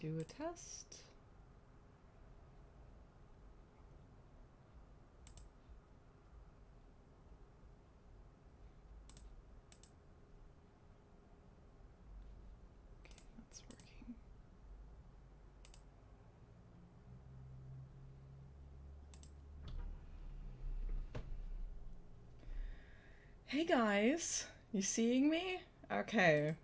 do a test. Okay, that's working. Hey guys, you seeing me? Okay,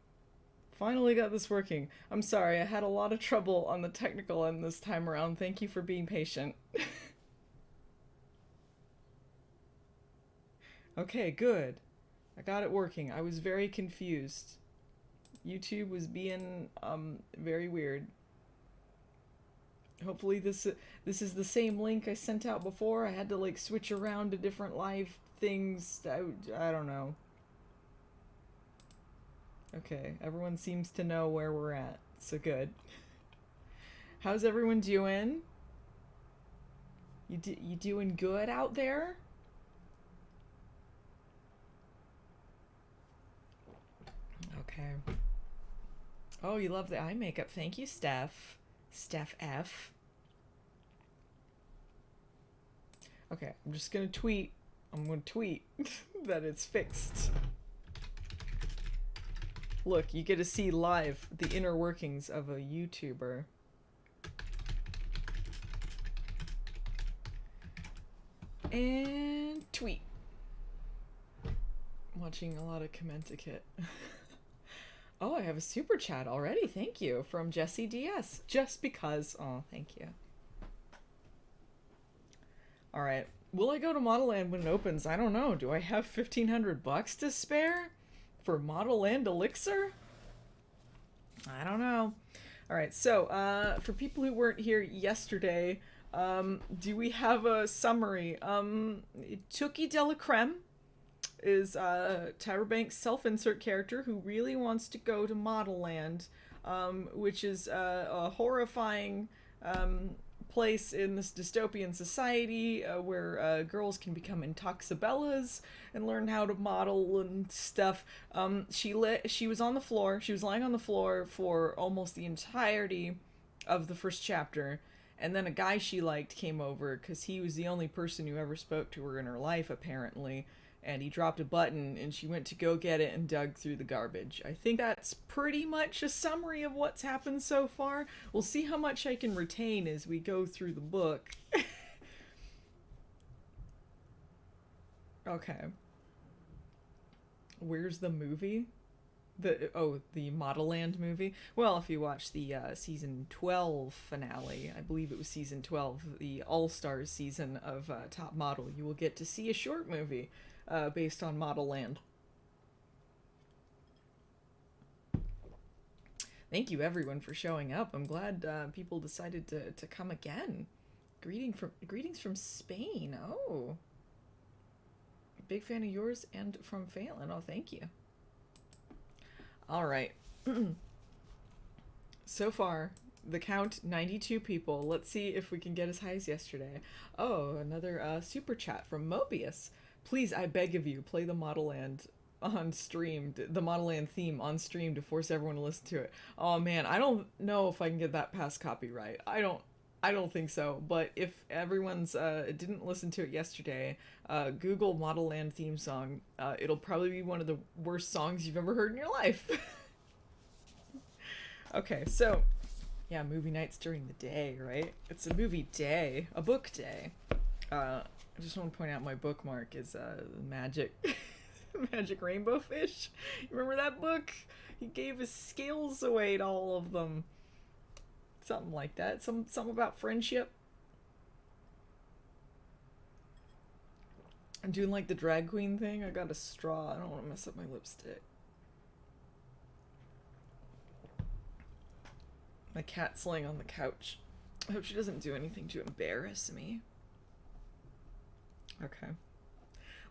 finally got this working. I'm sorry, I had a lot of trouble on the technical end this time around. Thank you for being patient. Okay, good. I got it working. I was very confused. YouTube was being very weird. Hopefully this is the same link I sent out before. I had to like switch around to different live things. I don't know. Okay, everyone seems to know where we're at. So good. How's everyone doing? You doing good out there? Okay. Oh, you love the eye makeup. Thank you, Steph. Steph F. Okay, I'm just gonna tweet. I'm gonna tweet that it's fixed. Look, you get to see live the inner workings of a YouTuber. And tweet. Watching a lot of Commenticate. Oh, I have a super chat already. Thank you. From Jesse DS. Just because. Oh, thank you. Alright. Will I go to Modelland when it opens? I don't know. Do I have $1,500 to spare? For Modelland Elixir? I don't know. Alright, so, for people who weren't here yesterday, do we have a summary? Tookie de la Creme is Tyra Banks' self-insert character who really wants to go to Modelland, which is a horrifying place in this dystopian society where girls can become intoxibellas and learn how to model and stuff. She was on the floor. She was lying on the floor for almost the entirety of the first chapter. And then a guy she liked came over because he was the only person who ever spoke to her in her life, apparently. And he dropped a button and she went to go get it and dug through the garbage. I think that's pretty much a summary of what's happened so far. We'll see how much I can retain as we go through the book. Okay. Where's the movie? The Modelland movie. Well, if you watch the season 12 finale, I believe it was season 12, the All Stars season of Top Model, you will get to see a short movie based on Modelland. Thank you everyone for showing up. I'm glad people decided to come again. Greetings from Spain. Oh, big fan of yours and from Phelan. Oh, thank you. All right. So far, the count 92 people. Let's see if we can get as high as yesterday. Oh, another super chat from Mobius. Please, I beg of you, play the Modelland on stream, the Modelland theme on stream to force everyone to listen to it. Oh man, I don't know if I can get that past copyright. I don't think so. But if everyone's didn't listen to it yesterday, Google Modelland theme song. It'll probably be one of the worst songs you've ever heard in your life. Okay, so yeah, movie nights during the day, right? It's a movie day, a book day. I just want to point out my bookmark is Magic, Magic Rainbow Fish. You remember that book? He gave his scales away to all of them. Something like that. Something about friendship. I'm doing like the drag queen thing. I got a straw. I don't want to mess up my lipstick. My cat's laying on the couch. I hope she doesn't do anything to embarrass me. Okay.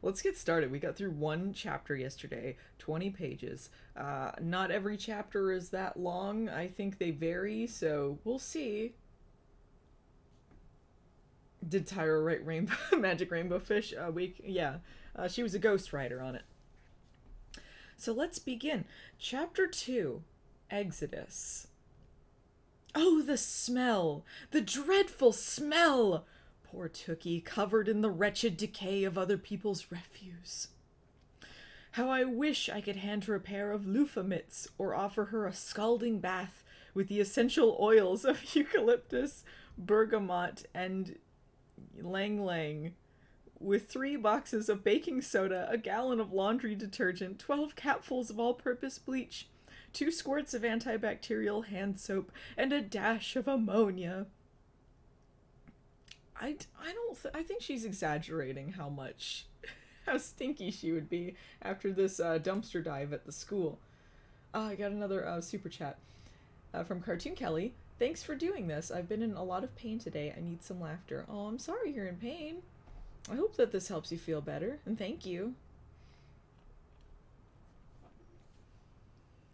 Let's get started. We got through one chapter yesterday, 20 pages. Not every chapter is that long. I think they vary, so we'll see. Did Tyra write Rainbow Magic Rainbow Fish? Yeah. She was a ghostwriter on it. So let's begin. Chapter 2, Exodus. Oh, the smell! The dreadful smell! Poor Tookie, covered in the wretched decay of other people's refuse. How I wish I could hand her a pair of loofah mitts or offer her a scalding bath with the essential oils of eucalyptus, bergamot, and lang lang, with 3 boxes of baking soda, a gallon of laundry detergent, 12 capfuls of all-purpose bleach, 2 squirts of antibacterial hand soap, and a dash of ammonia. I think she's exaggerating how stinky she would be after this dumpster dive at the school. I got another super chat from Cartoon Kelly. Thanks for doing this. I've been in a lot of pain today. I need some laughter. Oh, I'm sorry you're in pain. I hope that this helps you feel better, and thank you.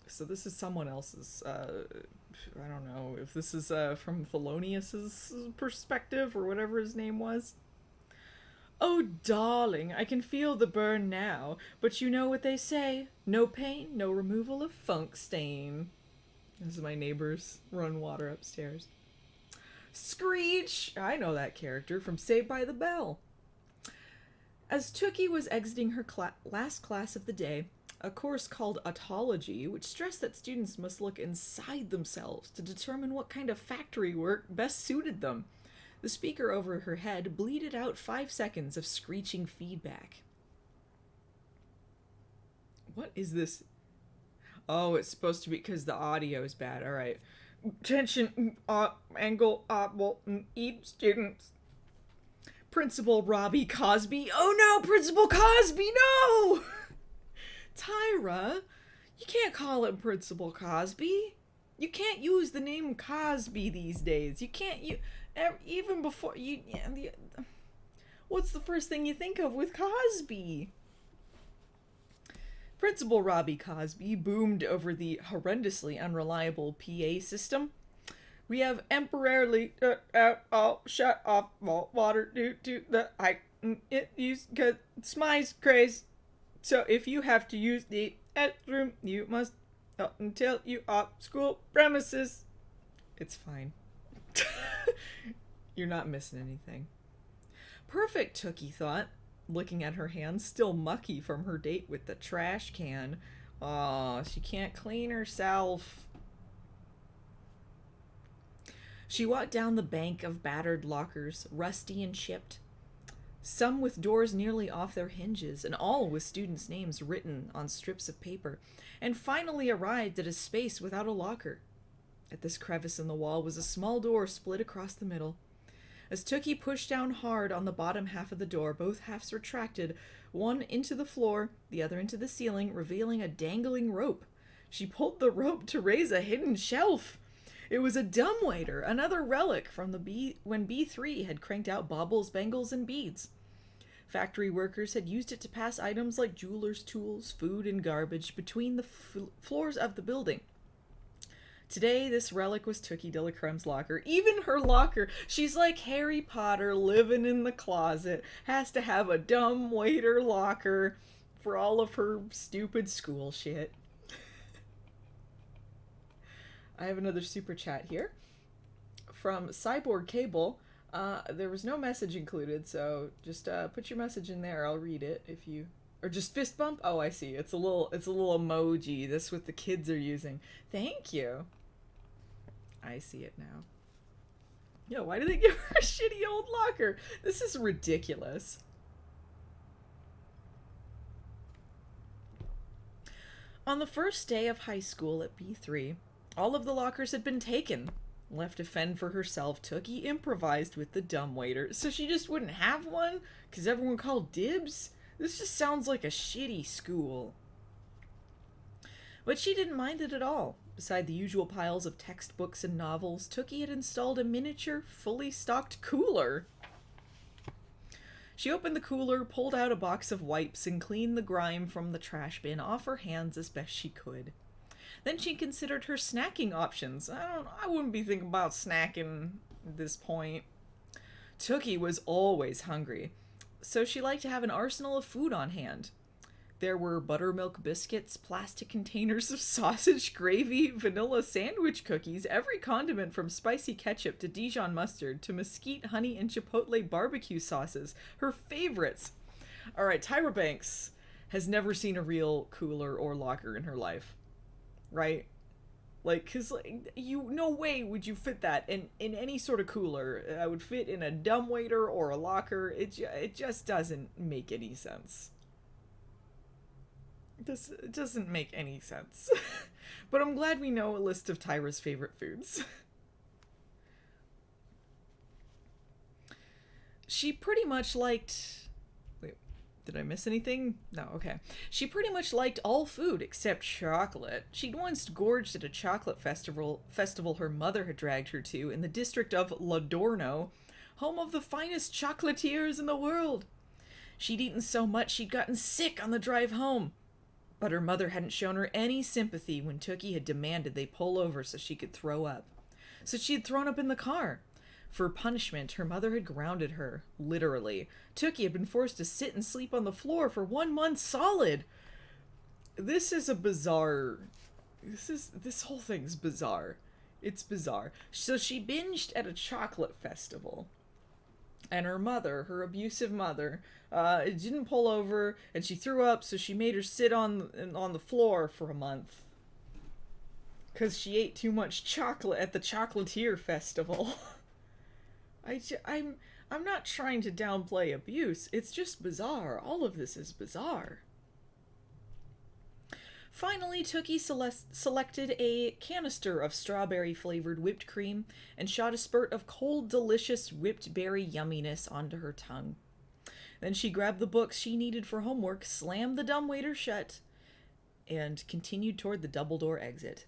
So this is someone else's, I don't know if this is from Thelonious' perspective or whatever his name was. Oh, darling, I can feel the burn now, but you know what they say, no pain, no removal of funk stain. This is my neighbor's run water upstairs. Screech! I know that character from Saved by the Bell. As Tookie was exiting her last class of the day, a course called Autology, which stressed that students must look inside themselves to determine what kind of factory work best suited them, the speaker over her head bleated out 5 seconds of screeching feedback. What is this? Oh, it's supposed to be because the audio is bad. All right. Attention, angle, eat students. Principal Robbie Cosby. Oh no, Principal Cosby, no! Tyra, you can't call him Principal Cosby. You can't use the name Cosby these days. You can't, even before, what's the first thing you think of with Cosby? Principal Robbie Cosby boomed over the horrendously unreliable PA system. We have temporarily shut off water due to the use because Smy's craze. So if you have to use the restroom, you must until you off school premises. It's fine. You're not missing anything. Perfect, Tookie thought, looking at her hands, still mucky from her date with the trash can. Aw, she can't clean herself. She walked down the bank of battered lockers, rusty and chipped, some with doors nearly off their hinges, and all with students' names written on strips of paper, and finally arrived at a space without a locker. At this crevice in the wall was a small door split across the middle. As Tookie pushed down hard on the bottom half of the door, both halves retracted, one into the floor, the other into the ceiling, revealing a dangling rope. She pulled the rope to raise a hidden shelf. It was a dumbwaiter, another relic from when B3 had cranked out baubles, bangles, and beads. Factory workers had used it to pass items like jewelers' tools, food, and garbage between the floors of the building. Today, this relic was Tookie Delacreme's locker. Even her locker, she's like Harry Potter living in the closet, has to have a dumbwaiter locker for all of her stupid school shit. I have another super chat here from Cyborg Cable. There was no message included, so just put your message in there. I'll read it if you, or just fist bump. Oh, I see. It's a little emoji. That's what the kids are using. Thank you. I see it now. Yeah, why do they give her a shitty old locker? This is ridiculous. On the first day of high school at B3, all of the lockers had been taken. Left to fend for herself, Tookie improvised with the dumbwaiter, so she just wouldn't have one because everyone called dibs? This just sounds like a shitty school. But she didn't mind it at all. Beside the usual piles of textbooks and novels, Tookie had installed a miniature, fully stocked cooler. She opened the cooler, pulled out a box of wipes, and cleaned the grime from the trash bin off her hands as best she could. Then she considered her snacking options. I wouldn't be thinking about snacking at this point. Tookie was always hungry, so she liked to have an arsenal of food on hand. There were buttermilk biscuits, plastic containers of sausage gravy, vanilla sandwich cookies, every condiment from spicy ketchup to Dijon mustard to mesquite, honey, and chipotle barbecue sauces. Her favorites. All right, Tyra Banks has never seen a real cooler or locker in her life, right? Like, cause like, you, no way would you fit that in any sort of cooler. I would fit in a dumbwaiter or a locker. It just doesn't make any sense. It doesn't make any sense. But I'm glad we know a list of Tyra's favorite foods. She pretty much liked... Wait, did I miss anything? No, okay. She pretty much liked all food except chocolate. She'd once gorged at a chocolate festival her mother had dragged her to in the district of Lodorno, home of the finest chocolatiers in the world. She'd eaten so much she'd gotten sick on the drive home. But her mother hadn't shown her any sympathy when Tookie had demanded they pull over so she could throw up. So she had thrown up in the car. For punishment, her mother had grounded her, literally. Tookie had been forced to sit and sleep on the floor for 1 month solid. This is a bizarre... This whole thing's bizarre. It's bizarre. So she binged at a chocolate festival. And her mother, her abusive mother, didn't pull over, and she threw up, so she made her sit on the floor for a month. Because she ate too much chocolate at the chocolatier festival. I'm not trying to downplay abuse. It's just bizarre. All of this is bizarre. Finally, Tookie selected a canister of strawberry-flavored whipped cream and shot a spurt of cold, delicious whipped berry yumminess onto her tongue. Then she grabbed the books she needed for homework, slammed the dumbwaiter shut, and continued toward the double-door exit.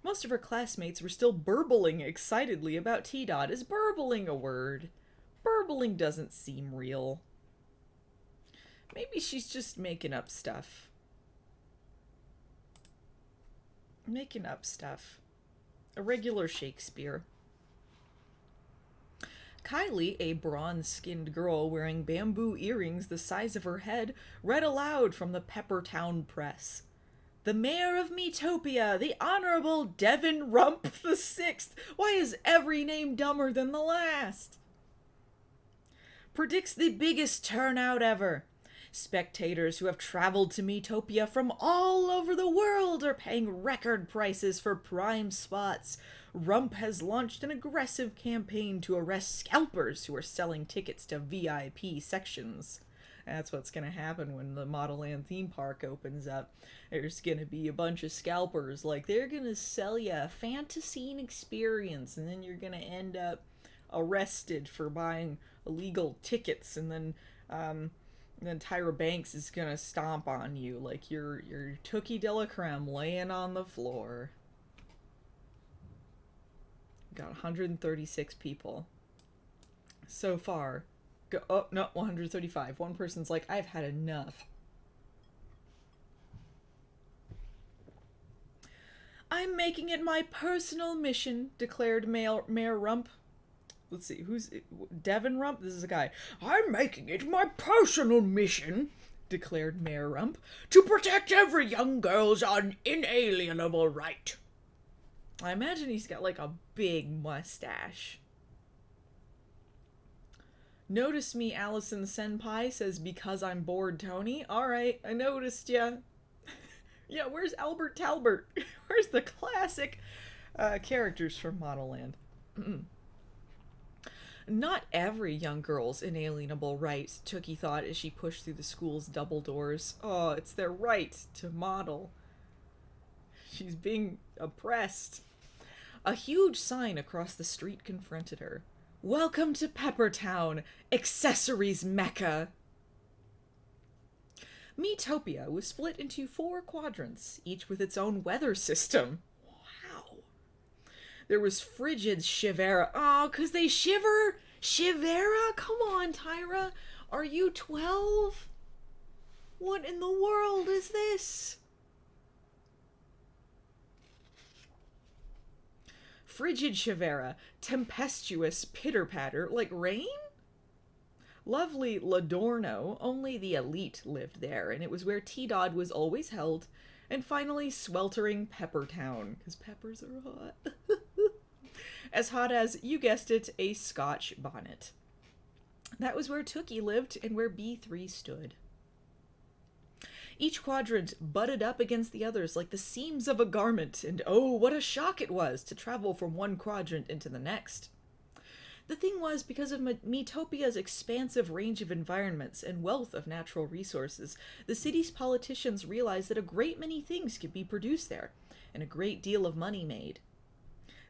Most of her classmates were still burbling excitedly about T-Dot. Is burbling a word? Burbling doesn't seem real. Maybe she's just making up stuff. Making up stuff. A regular Shakespeare. Kylie, a bronze-skinned girl wearing bamboo earrings the size of her head, read aloud from the Peppertown Press. The mayor of Metopia, the Honorable Devin Rump the Sixth. Why is every name dumber than the last? Predicts the biggest turnout ever. Spectators who have traveled to Metopia from all over the world are paying record prices for prime spots. Rump has launched an aggressive campaign to arrest scalpers who are selling tickets to VIP sections. That's what's going to happen when the Modelland theme park opens up. There's going to be a bunch of scalpers. Like, they're going to sell you a fantasy experience, and then you're going to end up arrested for buying illegal tickets, and then Tyra Banks is gonna stomp on you like you're Tookie de la Creme laying on the floor. Got 136 people so far. Oh no, 135. One person's like, I've had enough. I'm making it my personal mission, declared Mayor Rump. Let's see, who's Devin Rump? This is a guy. I'm making it my personal mission, declared Mayor Rump, to protect every young girl's inalienable right. I imagine he's got like a big mustache. Notice me, Allison Senpai, says because I'm bored, Tony. Alright, I noticed ya. Yeah, where's Albert Talbert? Where's the classic characters from Modelland? Not every young girl's inalienable right, Tookie thought as she pushed through the school's double doors. Oh, it's their right to model. She's being oppressed. A huge sign across the street confronted her. Welcome to Peppertown, accessories mecca. Metopia was split into 4 quadrants, each with its own weather system. Wow. There was frigid Shivera. Oh, 'cause they shiver? Shivera? Come on, Tyra. Are you 12? What in the world is this? Frigid Shivera. Tempestuous pitter-patter. Like rain? Lovely Ladorno, only the elite lived there, and it was where T-Dod was always held. And finally, sweltering Peppertown, because peppers are hot. As hot as, you guessed it, a Scotch bonnet. That was where Tookie lived and where B3 stood. Each quadrant butted up against the others like the seams of a garment, and oh, what a shock it was to travel from one quadrant into the next. The thing was, because of Metopia's expansive range of environments and wealth of natural resources, the city's politicians realized that a great many things could be produced there, and a great deal of money made.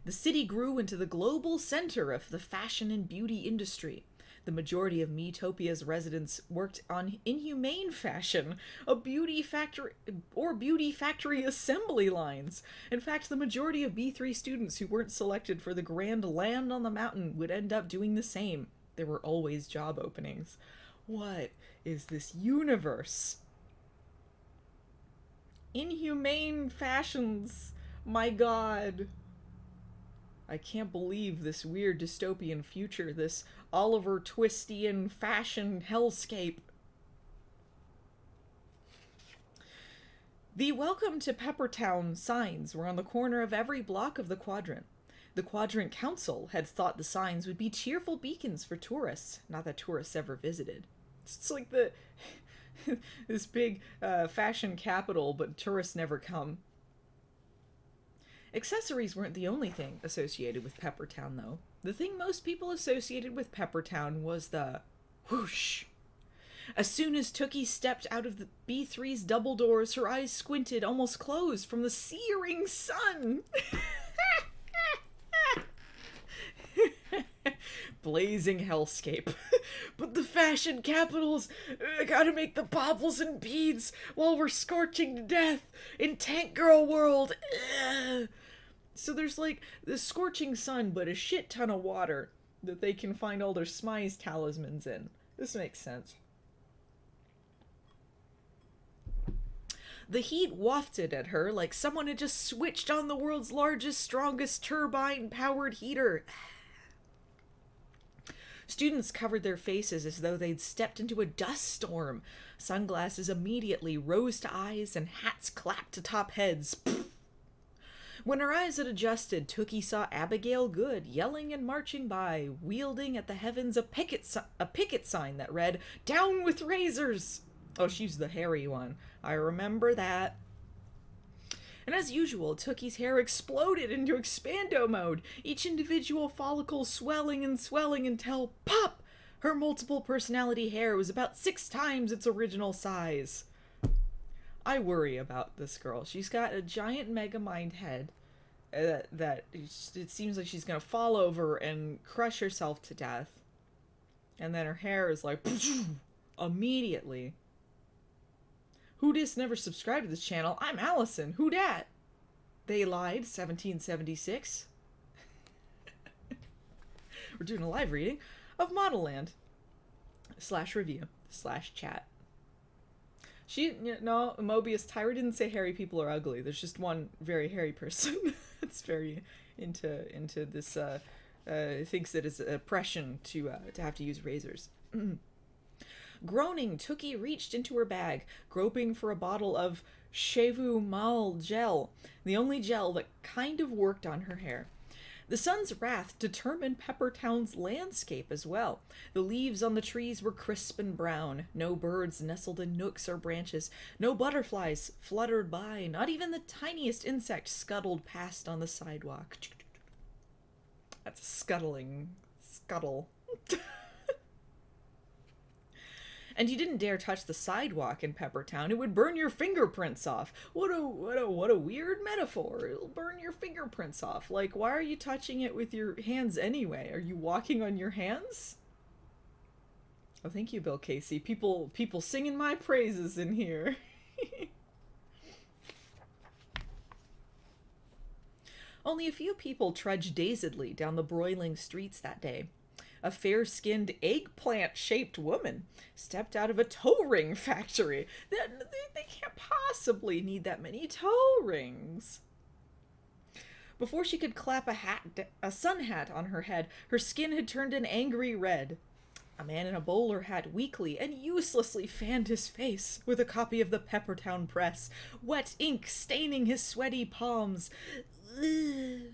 The city grew into the global center of the fashion and beauty industry. The majority of Metopia's residents worked on inhumane fashion, beauty factory assembly lines. In fact, the majority of B3 students who weren't selected for the grand land on the mountain would end up doing the same. There were always job openings. What is this universe? Inhumane fashions. My God. I can't believe this weird dystopian future, this Oliver Twistian fashion hellscape. The Welcome to Peppertown signs were on the corner of every block of the quadrant. The quadrant council had thought the signs would be cheerful beacons for tourists, not that tourists ever visited. It's like this big fashion capital, but tourists never come. Accessories weren't the only thing associated with Peppertown, though. The thing most people associated with Peppertown was the whoosh. As soon as Tookie stepped out of the B3's double doors, her eyes squinted, almost closed, from the searing sun. Blazing hellscape. But the fashion capitals gotta make the baubles and beads while we're scorching to death in Tank Girl world. So there's like the scorching sun, but a shit ton of water that they can find all their smize talismans in. This makes sense. The heat wafted at her like someone had just switched on the world's largest, strongest turbine-powered heater. Students covered their faces as though they'd stepped into a dust storm. Sunglasses immediately rose to eyes and hats clapped to top heads. When her eyes had adjusted, Tookie saw Abigail Good yelling and marching by, wielding at the heavens a picket sign that read, "Down with razors!" Oh, she's the hairy one. I remember that. And as usual, Tookie's hair exploded into expando mode, each individual follicle swelling and swelling until, pop! Her multiple personality hair was about 6 times its original size. I worry about this girl. She's got a giant megamind head that it seems like she's going to fall over and crush herself to death. And then her hair is like, immediately. Who dis never subscribed to this channel? I'm Allison. Who dat? They lied. 1776. We're doing a live reading of Modelland /review/chat. No, Mobius Tyra didn't say hairy people are ugly. There's just one very hairy person that's very into this, thinks that it's oppression to have to use razors. Groaning, Tookie reached into her bag, groping for a bottle of Chevu Mal gel, the only gel that kind of worked on her hair. The sun's wrath determined Peppertown's landscape as well. The leaves on the trees were crisp and brown. No birds nestled in nooks or branches. No butterflies fluttered by. Not even the tiniest insect scuttled past on the sidewalk. That's a scuttling scuttle. And you didn't dare touch the sidewalk in Peppertown. It would burn your fingerprints off. What a weird metaphor. It'll burn your fingerprints off. Like, why are you touching it with your hands anyway? Are you walking on your hands? Oh, thank you, Bill Casey. People singing my praises in here. Only a few people trudged dazedly down the broiling streets that day. A fair-skinned, eggplant-shaped woman stepped out of a toe ring factory. They can't possibly need that many toe rings. Before she could clap a sun hat on her head, her skin had turned an angry red. A man in a bowler hat weakly and uselessly fanned his face with a copy of the Peppertown Press, wet ink staining his sweaty palms. Ugh.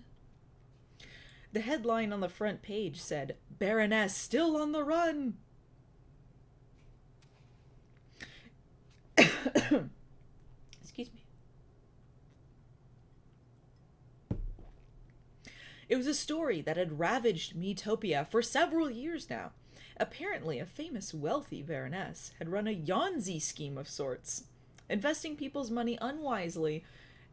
The headline on the front page said, "Baroness still on the run." Excuse me. It was a story that had ravaged Metopia for several years now. Apparently, a famous wealthy baroness had run a Yonzi scheme of sorts, investing people's money unwisely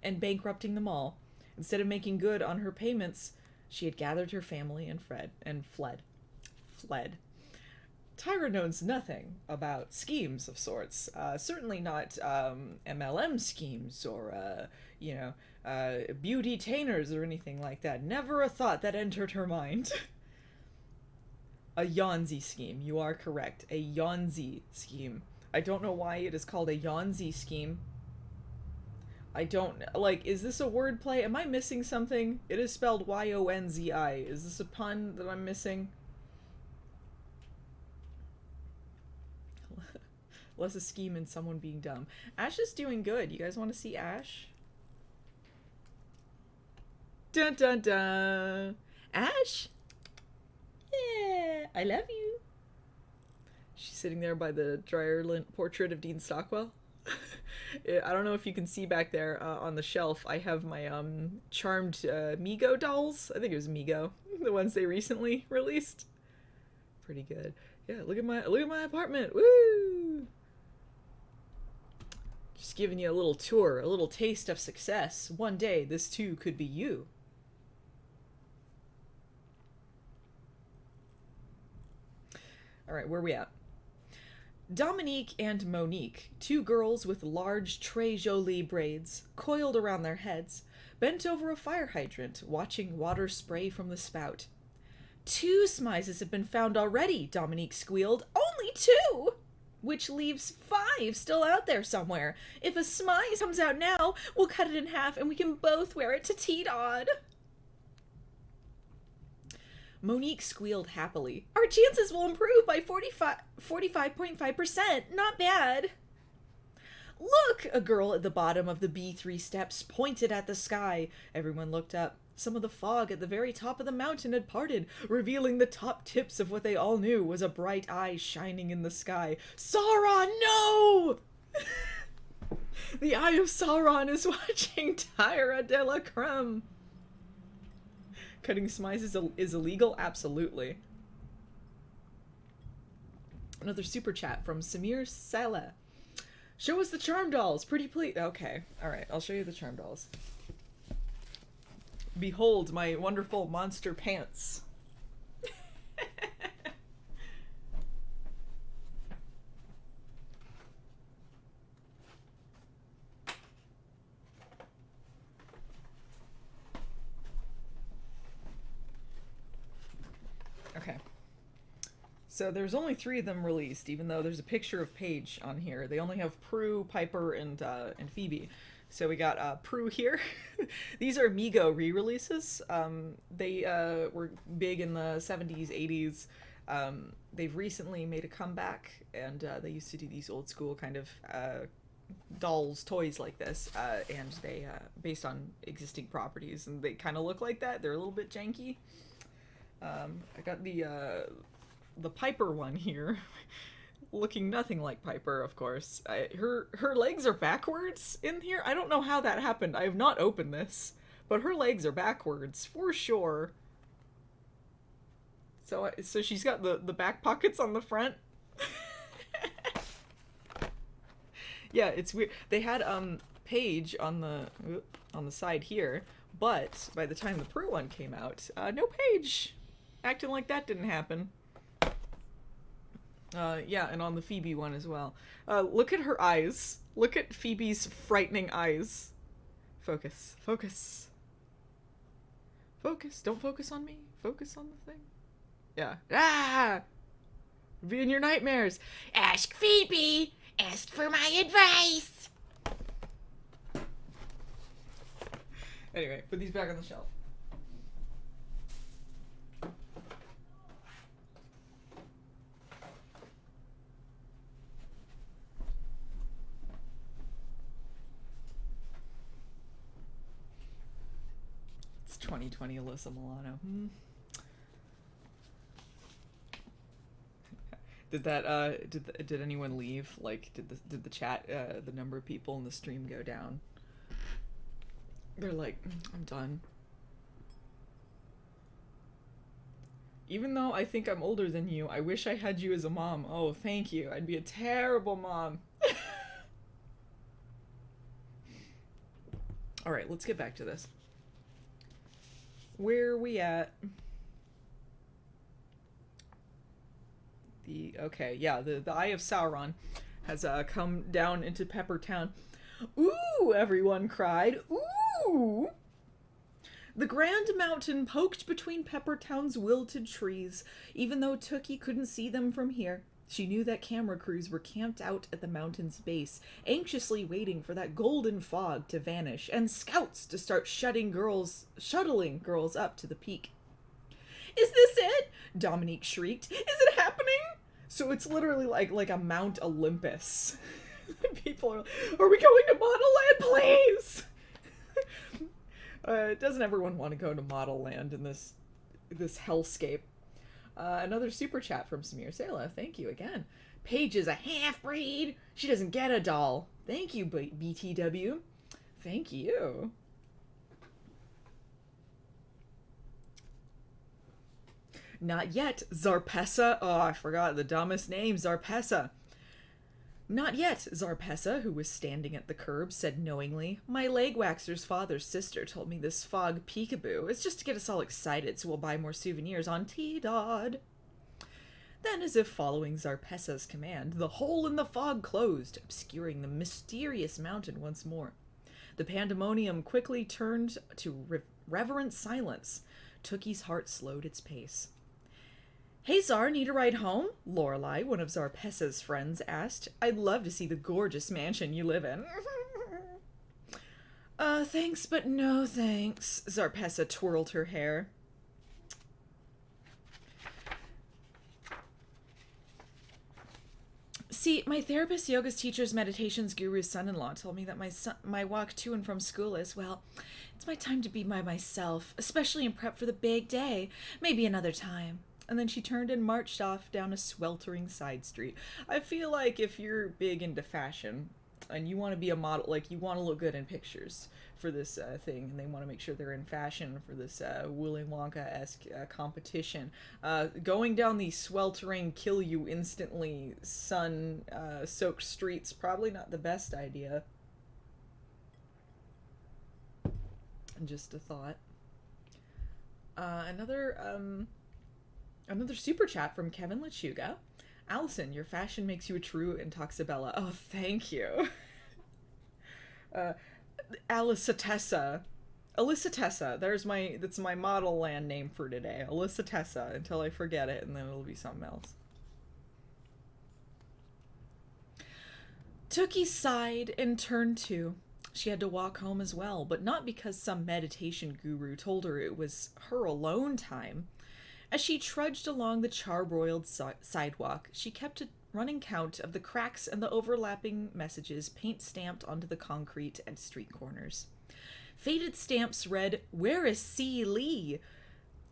and bankrupting them all. Instead of making good on her payments, she had gathered her family and fled. Tyra knows nothing about schemes of sorts. Certainly not MLM schemes or, beauty tainers or anything like that. Never a thought that entered her mind. A Yonzi scheme. You are correct. A Yonzi scheme. I don't know why it is called a Yonzi scheme. I don't... Like, is this a wordplay? Am I missing something? It is spelled Y-O-N-Z-I. Is this a pun that I'm missing? Less a scheme and someone being dumb. Ash is doing good. You guys want to see Ash? Dun dun dun! Ash? Yeah, I love you. She's sitting there by the dryer lint portrait of Dean Stockwell. I don't know if you can see back there on the shelf. I have my charmed Mego dolls. I think it was Mego, the ones they recently released. Pretty good. Yeah, look at my apartment. Woo! Just giving you a little tour, a little taste of success. One day, this too could be you. All right, where are we at? Dominique and Monique, two girls with large Très Jolie braids coiled around their heads, bent over a fire hydrant, watching water spray from the spout. 2 smizes have been found already, Dominique squealed. Only 2! Which leaves 5 still out there somewhere. If a smize comes out now, we'll cut it in half and we can both wear it to T-Dod. Monique squealed happily. Our chances will improve by 45.5%. Not bad. Look! A girl at the bottom of the B3 steps pointed at the sky. Everyone looked up. Some of the fog at the very top of the mountain had parted, revealing the top tips of what they all knew was a bright eye shining in the sky. Sauron, no! The Eye of Sauron is watching Tyra de la Creme. Cutting smize is illegal? Absolutely. Another super chat from Samir Saleh. Show us the charm dolls. Pretty please. Okay. Alright, I'll show you the charm dolls. Behold my wonderful monster pants. Okay. So there's only 3 of them released, even though there's a picture of Paige on here. They only have Prue, Piper, and Phoebe. So we got Prue here. These are Mego re-releases. They were big in the 70s, 80s. They've recently made a comeback, and they used to do these old school kind of dolls, toys like this, and they based on existing properties, and they kind of look like that. They're a little bit janky. I got the Piper one here. Looking nothing like Piper, of course. Her legs are backwards in here. I don't know how that happened. I have not opened this, but her legs are backwards for sure. So she's got the back pockets on the front. Yeah, it's weird. They had Paige on the side here, but by the time the Prue one came out, no Paige. Acting like that didn't happen. Yeah, and on the Phoebe one as well. Look at her eyes. Look at Phoebe's frightening eyes. Focus. Focus. Focus. Don't focus on me. Focus on the thing. Yeah. Ah! Be in your nightmares. Ask Phoebe! Ask for my advice! Anyway, put these back on the shelf. 2020 Alyssa Milano. Did anyone leave? Like, did the chat, the number of people in the stream go down? They're like, I'm done. Even though I think I'm older than you, I wish I had you as a mom. Oh, thank you. I'd be a terrible mom. All right, let's get back to this. Where are we at? The Eye of Sauron has come down into Peppertown. Ooh, everyone cried. Ooh! The Grand Mountain poked between Peppertown's wilted trees. Even though Tookie couldn't see them from here, she knew that camera crews were camped out at the mountain's base, anxiously waiting for that golden fog to vanish and scouts to start shuttling girls up to the peak. Is this it? Dominique shrieked. Is it happening? So it's literally like a Mount Olympus. People are we going to Modelland, please? Doesn't everyone want to go to Modelland in this hellscape? Another super chat from Samir Sela. Thank you again. Paige is a half-breed. She doesn't get a doll. Thank you, BTW. Thank you. Not yet, Zarpessa. Oh, I forgot the dumbest name, Zarpessa. Not yet, Zarpessa, who was standing at the curb, said knowingly. My leg waxer's father's sister told me this fog peekaboo is just to get us all excited so we'll buy more souvenirs on T-Dod. Then, as if following Zarpessa's command, the hole in the fog closed, obscuring the mysterious mountain once more. The pandemonium quickly turned to reverent silence. Tookie's heart slowed its pace. Hey, Zar, need a ride home? Lorelei, one of Zarpessa's friends, asked. I'd love to see the gorgeous mansion you live in. Thanks, but no thanks. Zarpessa twirled her hair. See, my therapist, yoga's teacher's, meditations guru's son-in-law told me that my walk to and from school is, well, it's my time to be by myself, especially in prep for the big day. Maybe another time. And then she turned and marched off down a sweltering side street. I feel like if you're big into fashion and you want to be a model, like you want to look good in pictures for this thing, and they want to make sure they're in fashion for this Willy Wonka-esque competition, going down the sweltering, kill you instantly, sun-soaked streets, probably not the best idea. Just a thought. Another super chat from Kevin Lechuga. Allison, your fashion makes you a true Intoxabella. Oh, thank you. Alyssa Tessa. That's my Modelland name for today. Alyssa Tessa, until I forget it, and then it'll be something else. Tookie sighed and turned to. She had to walk home as well, but not because some meditation guru told her it was her alone time. As she trudged along the charbroiled sidewalk, she kept a running count of the cracks and the overlapping messages paint-stamped onto the concrete and street corners. Faded stamps read, Where is C. Lee?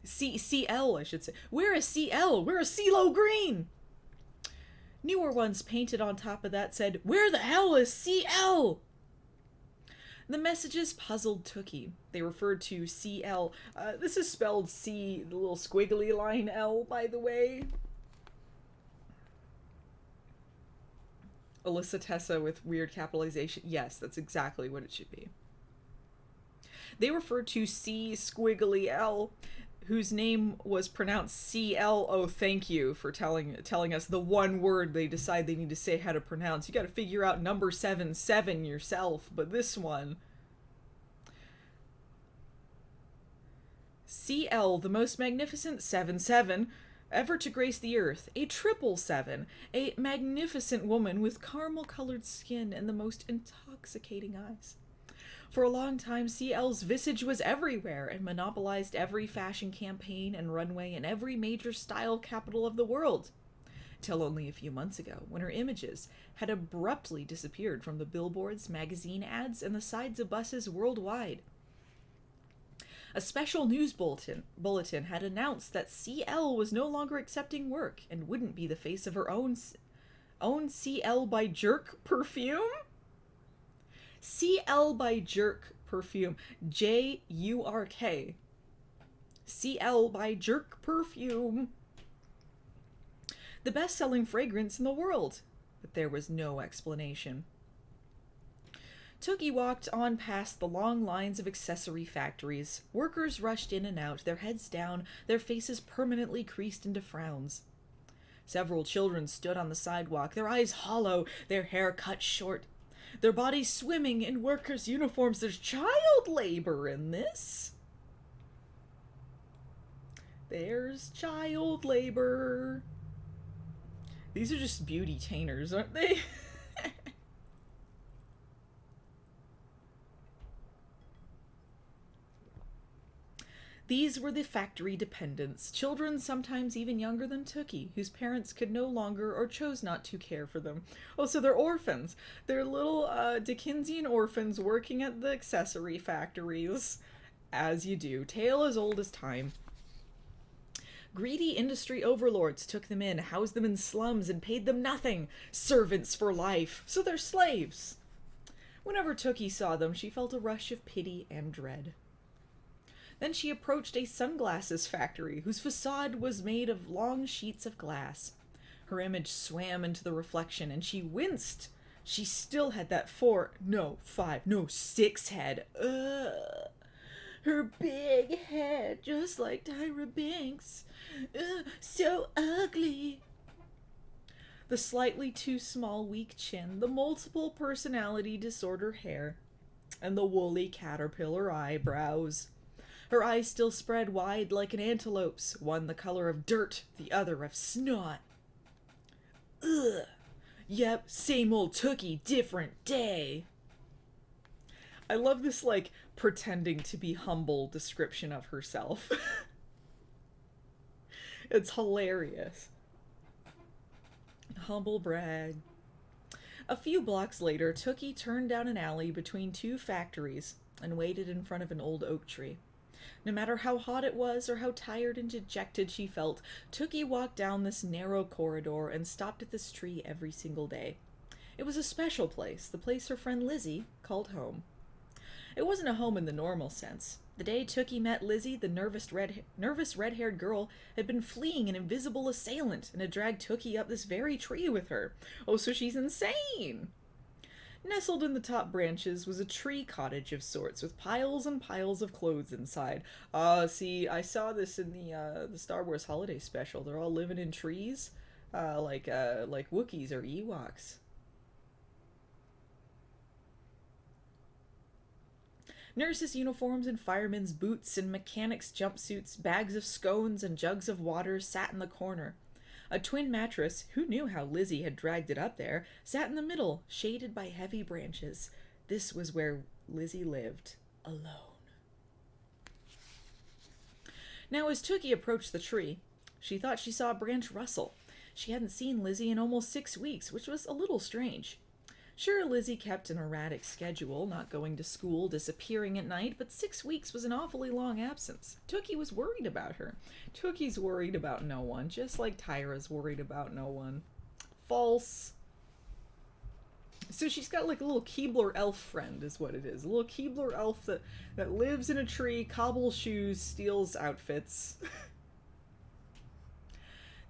CL, I should say. Where is CL? Where is CeeLo Green? Newer ones painted on top of that said, Where the hell is CL? The messages puzzled Tookie. They referred to CL. This is spelled C, the little squiggly line L, by the way. Alyssa Tessa with weird capitalization. Yes, that's exactly what it should be. They referred to C squiggly L, whose name was pronounced CL. Oh, thank you for telling us the one word they decide they need to say how to pronounce. You got to figure out number 77 yourself, but this one. CL, the most magnificent 77 ever to grace the earth, a 777, a magnificent woman with caramel-colored skin and the most intoxicating eyes. For a long time, CL's visage was everywhere and monopolized every fashion campaign and runway in every major style capital of the world. Till only a few months ago, when her images had abruptly disappeared from the billboards, magazine ads, and the sides of buses worldwide. A special news bulletin had announced that CL was no longer accepting work and wouldn't be the face of her own CL by Jerk perfume? CL by Jerk perfume. Jurk. CL by Jerk perfume. The best-selling fragrance in the world. But there was no explanation. Tookie walked on past the long lines of accessory factories. Workers rushed in and out, their heads down, their faces permanently creased into frowns. Several children stood on the sidewalk, their eyes hollow, their hair cut short, their bodies swimming in workers' uniforms. There's child labor in this. There's child labor. These are just beauty-tainers, aren't they? These were the factory dependents, children sometimes even younger than Tookie, whose parents could no longer or chose not to care for them. Oh, so they're orphans. They're little Dickensian orphans working at the accessory factories. As you do. Tale as old as time. Greedy industry overlords took them in, housed them in slums, and paid them nothing. Servants for life. So they're slaves. Whenever Tookie saw them, she felt a rush of pity and dread. Then she approached a sunglasses factory whose facade was made of long sheets of glass. Her image swam into the reflection and she winced. She still had that 6 head. Her big head, just like Tyra Banks. So ugly. The slightly too small, weak chin, the multiple personality disorder hair, and the woolly caterpillar eyebrows. Her eyes still spread wide like an antelope's, one the color of dirt, the other of snot. Ugh. Yep, same old Tookie, different day. I love this, like, pretending to be humble description of herself. It's hilarious. Humble brag. A few blocks later, Tookie turned down an alley between two factories and waited in front of an old oak tree. No matter how hot it was or how tired and dejected she felt, Tookie walked down this narrow corridor and stopped at this tree every single day. It was a special place, the place her friend Lizzie called home. It wasn't a home in the normal sense. The day Tookie met Lizzie, the nervous red-haired girl had been fleeing an invisible assailant and had dragged Tookie up this very tree with her. Oh, so she's insane! Nestled in the top branches was a tree cottage of sorts, with piles and piles of clothes inside. See, I saw this in the Star Wars holiday special. They're all living in trees, like Wookiees or Ewoks. Nurses' uniforms and firemen's boots and mechanics' jumpsuits, bags of scones and jugs of water sat in the corner. A twin mattress, who knew how Lizzie had dragged it up there, sat in the middle, shaded by heavy branches. This was where Lizzie lived, alone. Now, as Tookie approached the tree, she thought she saw a branch rustle. She hadn't seen Lizzie in almost 6 weeks, which was a little strange. Sure, Lizzie kept an erratic schedule, not going to school, disappearing at night, but 6 weeks was an awfully long absence. Tookie was worried about her. Tookie's worried about no one, just like Tyra's worried about no one. False. So she's got like a little Keebler elf friend, is what it is. A little Keebler elf that lives in a tree, cobbles shoes, steals outfits.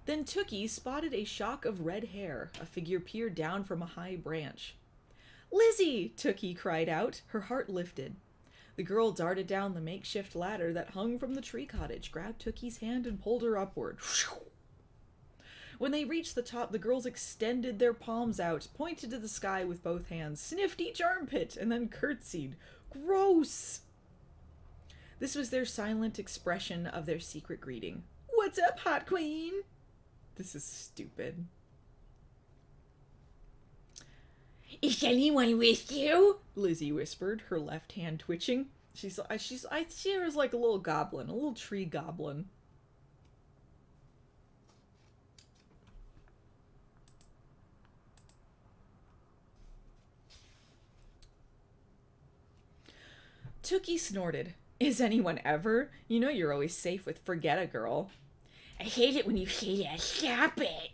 Then Tookie spotted a shock of red hair. A figure peered down from a high branch. "Lizzie!" Tookie cried out. Her heart lifted. The girl darted down the makeshift ladder that hung from the tree cottage, grabbed Tookie's hand, and pulled her upward. When they reached the top, the girls extended their palms out, pointed to the sky with both hands, sniffed each armpit, and then curtsied. Gross! This was their silent expression of their secret greeting. "What's up, hot queen?" This is stupid. "Is anyone with you?" Lizzie whispered, her left hand twitching. I see her as like a little goblin, a little tree goblin. Tookie snorted. Is anyone ever? You know you're always safe with Forget a Girl. I hate it when you say that. Stop it.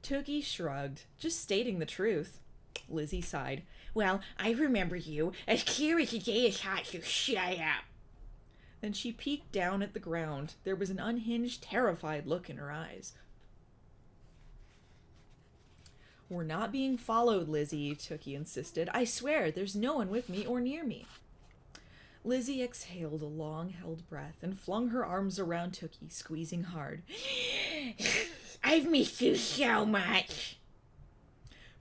Tookie shrugged, just stating the truth. Lizzie sighed. Well, I remember you. As clear as the day is hot, so shut up. Then she peeked down at the ground. There was an unhinged, terrified look in her eyes. We're not being followed, Lizzie, Tookie insisted. I swear, there's no one with me or near me. Lizzie exhaled a long-held breath and flung her arms around Tookie, squeezing hard. I've missed you so much.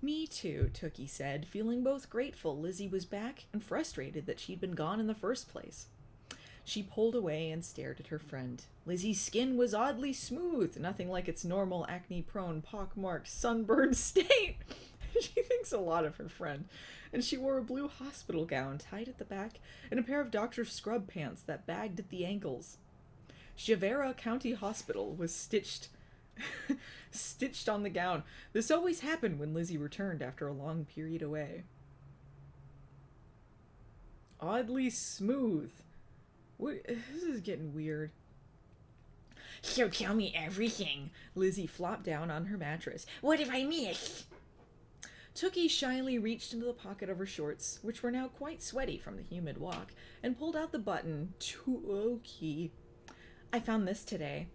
Me too, Tookie said, feeling both grateful Lizzie was back and frustrated that she'd been gone in the first place. She pulled away and stared at her friend. Lizzie's skin was oddly smooth, nothing like its normal acne-prone, pock-marked, sunburned state. She thinks a lot of her friend, and she wore a blue hospital gown tied at the back and a pair of doctor's scrub pants that bagged at the ankles. Javera County Hospital was stitched on the gown. This always happened when Lizzie returned after a long period away. Oddly smooth. What? This is getting weird. So tell me everything. Lizzie flopped down on her mattress. What have I missed? Tookie shyly reached into the pocket of her shorts, which were now quite sweaty from the humid walk, and pulled out the button. Tookie. I found this today.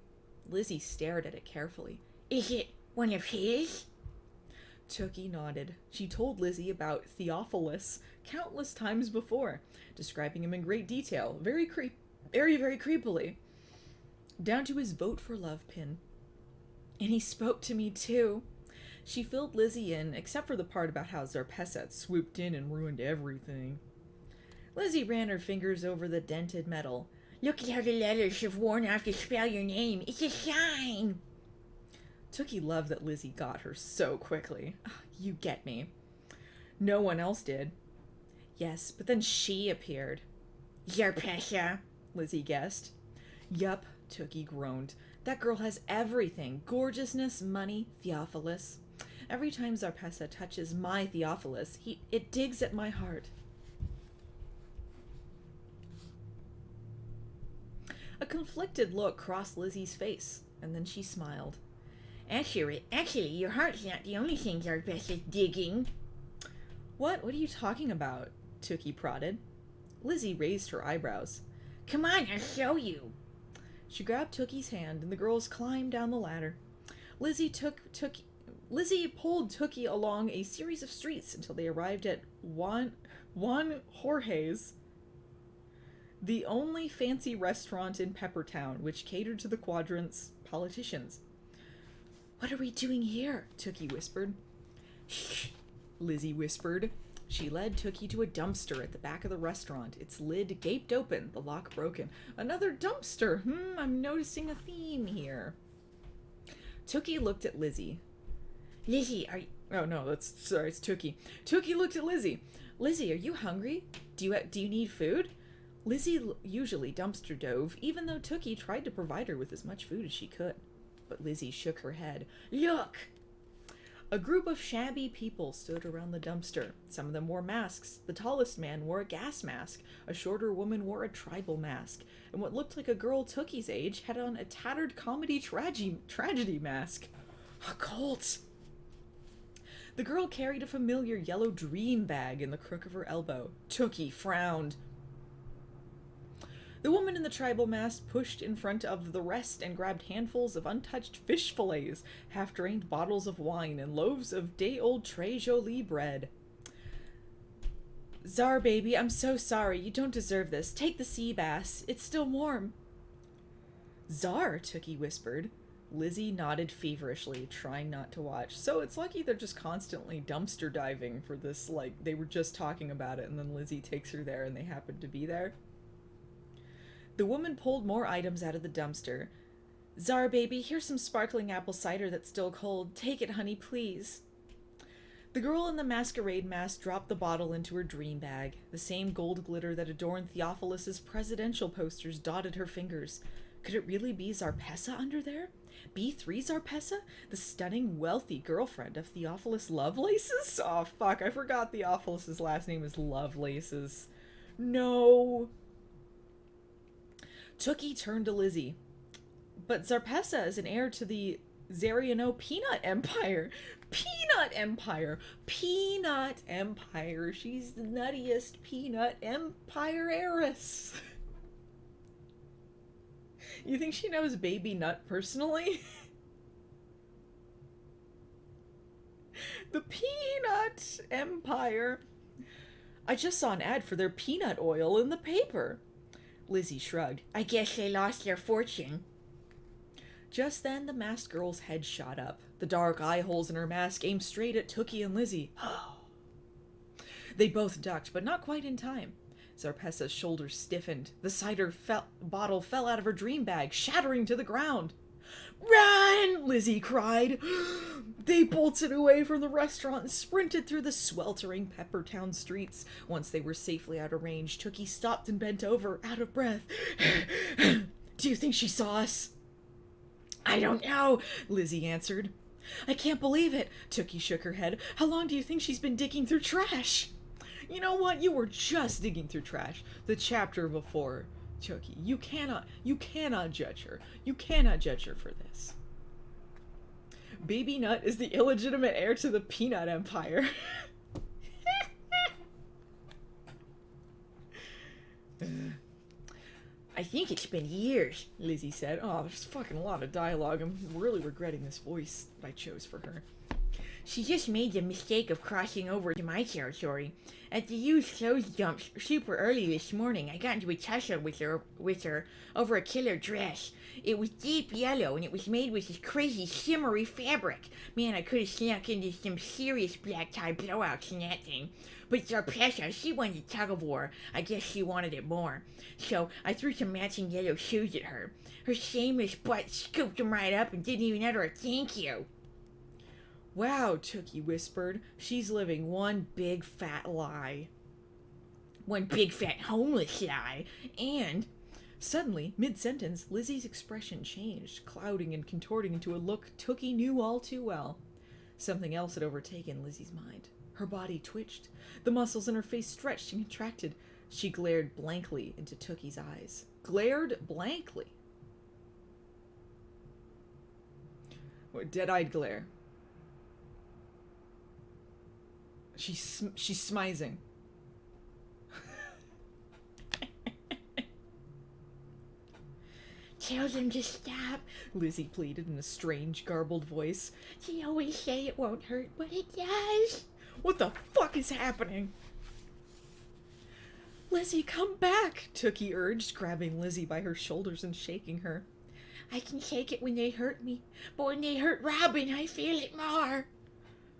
Lizzie stared at it carefully. Is it one of his? Tookie nodded. She told Lizzie about Theophilus countless times before, describing him in great detail, very creepily, down to his vote for love pin. And he spoke to me too. She filled Lizzie in, except for the part about how Zarpessa swooped in and ruined everything. Lizzie ran her fingers over the dented metal. Look at how the letters have worn off to spell your name. It's a sign. Tookie loved that Lizzie got her so quickly. You get me. No one else did. Yes, but then she appeared. Zarpessa, Lizzie guessed. Yup, Tookie groaned. That girl has everything. Gorgeousness, money, Theophilus. Every time Zarpessa touches my Theophilus, it digs at my heart. A conflicted look crossed Lizzie's face, and then she smiled. Actually, your heart's not the only thing Zarpessa's digging. What? What are you talking about? Tookie prodded. Lizzie raised her eyebrows. Come on, I'll show you. She grabbed Tookie's hand, and the girls climbed down the ladder. Lizzie pulled Tookie along a series of streets until they arrived at Juan Jorge's, the only fancy restaurant in Peppertown, which catered to the Quadrant's politicians. What are we doing here? Tookie whispered. Shh, Lizzie whispered. She led Tookie to a dumpster at the back of the restaurant, its lid gaped open, the lock broken. Another dumpster! I'm noticing a theme here. Tookie looked at Lizzie. Lizzie, are you... Oh no, it's Tookie. Tookie looked at Lizzie. Lizzie, are you hungry? Do you need food? Lizzie usually dumpster dove, even though Tookie tried to provide her with as much food as she could. But Lizzie shook her head. Look! A group of shabby people stood around the dumpster. Some of them wore masks. The tallest man wore a gas mask. A shorter woman wore a tribal mask. And what looked like a girl Tookie's age had on a tattered comedy tragedy mask. A cult! The girl carried a familiar yellow dream bag in the crook of her elbow. Tookie frowned. The woman in the tribal mask pushed in front of the rest and grabbed handfuls of untouched fish fillets, half-drained bottles of wine, and loaves of day-old Très Jolie bread. Czar, baby, I'm so sorry. You don't deserve this. Take the sea bass. It's still warm. Czar, Tookie whispered. Lizzie nodded feverishly, trying not to watch. So it's lucky they're just constantly dumpster diving for this, like, they were just talking about it, and then Lizzie takes her there, and they happen to be there. The woman pulled more items out of the dumpster. Czar, baby, here's some sparkling apple cider that's still cold. Take it, honey, please. The girl in the masquerade mask dropped the bottle into her dream bag. The same gold glitter that adorned Theophilus's presidential posters dotted her fingers. Could it really be Zarpessa under there? B3 Zarpessa? The stunning, wealthy girlfriend of Theophilus Lovelaces? Oh, fuck, I forgot Theophilus's last name is Lovelaces. No. Tookie turned to Lizzie. But Zarpessa is an heir to the Zariano Peanut Empire. Peanut Empire. Peanut Empire. She's the nuttiest Peanut Empire heiress. You think she knows Baby Nut personally? The Peanut Empire. I just saw an ad for their peanut oil in the paper. Lizzie shrugged. I guess they lost their fortune. Just then, the masked girl's head shot up. The dark eye holes in her mask aimed straight at Tookie and Lizzie. They both ducked, but not quite in time. Zarpessa's shoulders stiffened. The cider bottle fell out of her dream bag, shattering to the ground. "Run!" Lizzie cried. They bolted away from the restaurant and sprinted through the sweltering Peppertown streets. Once they were safely out of range, Tookie stopped and bent over, out of breath. "Do you think she saw us?" "I don't know," Lizzie answered. "I can't believe it." Tookie shook her head. "How long do you think she's been digging through trash?" You know what? You were just digging through trash. The chapter before, Tookie. You cannot judge her. You cannot judge her for this. Baby Nut is the illegitimate heir to the Peanut Empire. I think it's been years. Lizzie said. Oh, there's fucking a lot of dialogue. I'm really regretting this voice that I chose for her. She just made the mistake of crossing over to my territory. At the used clothes dump super early this morning, I got into a tussle with her over a killer dress. It was deep yellow, and it was made with this crazy shimmery fabric. Man, I could have snuck into some serious black tie blowouts in that thing. But Zarpessa, she won the tug of war. I guess she wanted it more. So I threw some matching yellow shoes at her. Her shameless butt scooped them right up and didn't even utter a thank you. Wow, Tookie whispered. She's living one big fat lie. One big fat homeless lie. And suddenly, mid-sentence, Lizzie's expression changed, clouding and contorting into a look Tookie knew all too well. Something else had overtaken Lizzie's mind. Her body twitched. The muscles in her face stretched and contracted. She glared blankly into Tookie's eyes. Glared blankly. What, dead-eyed glare. She's smizing. Tell them to stop, Lizzie pleaded in a strange, garbled voice. They always say it won't hurt, but it does. What the fuck is happening? Lizzie, come back, Tookie urged, grabbing Lizzie by her shoulders and shaking her. I can take it when they hurt me, but when they hurt Robin, I feel it more.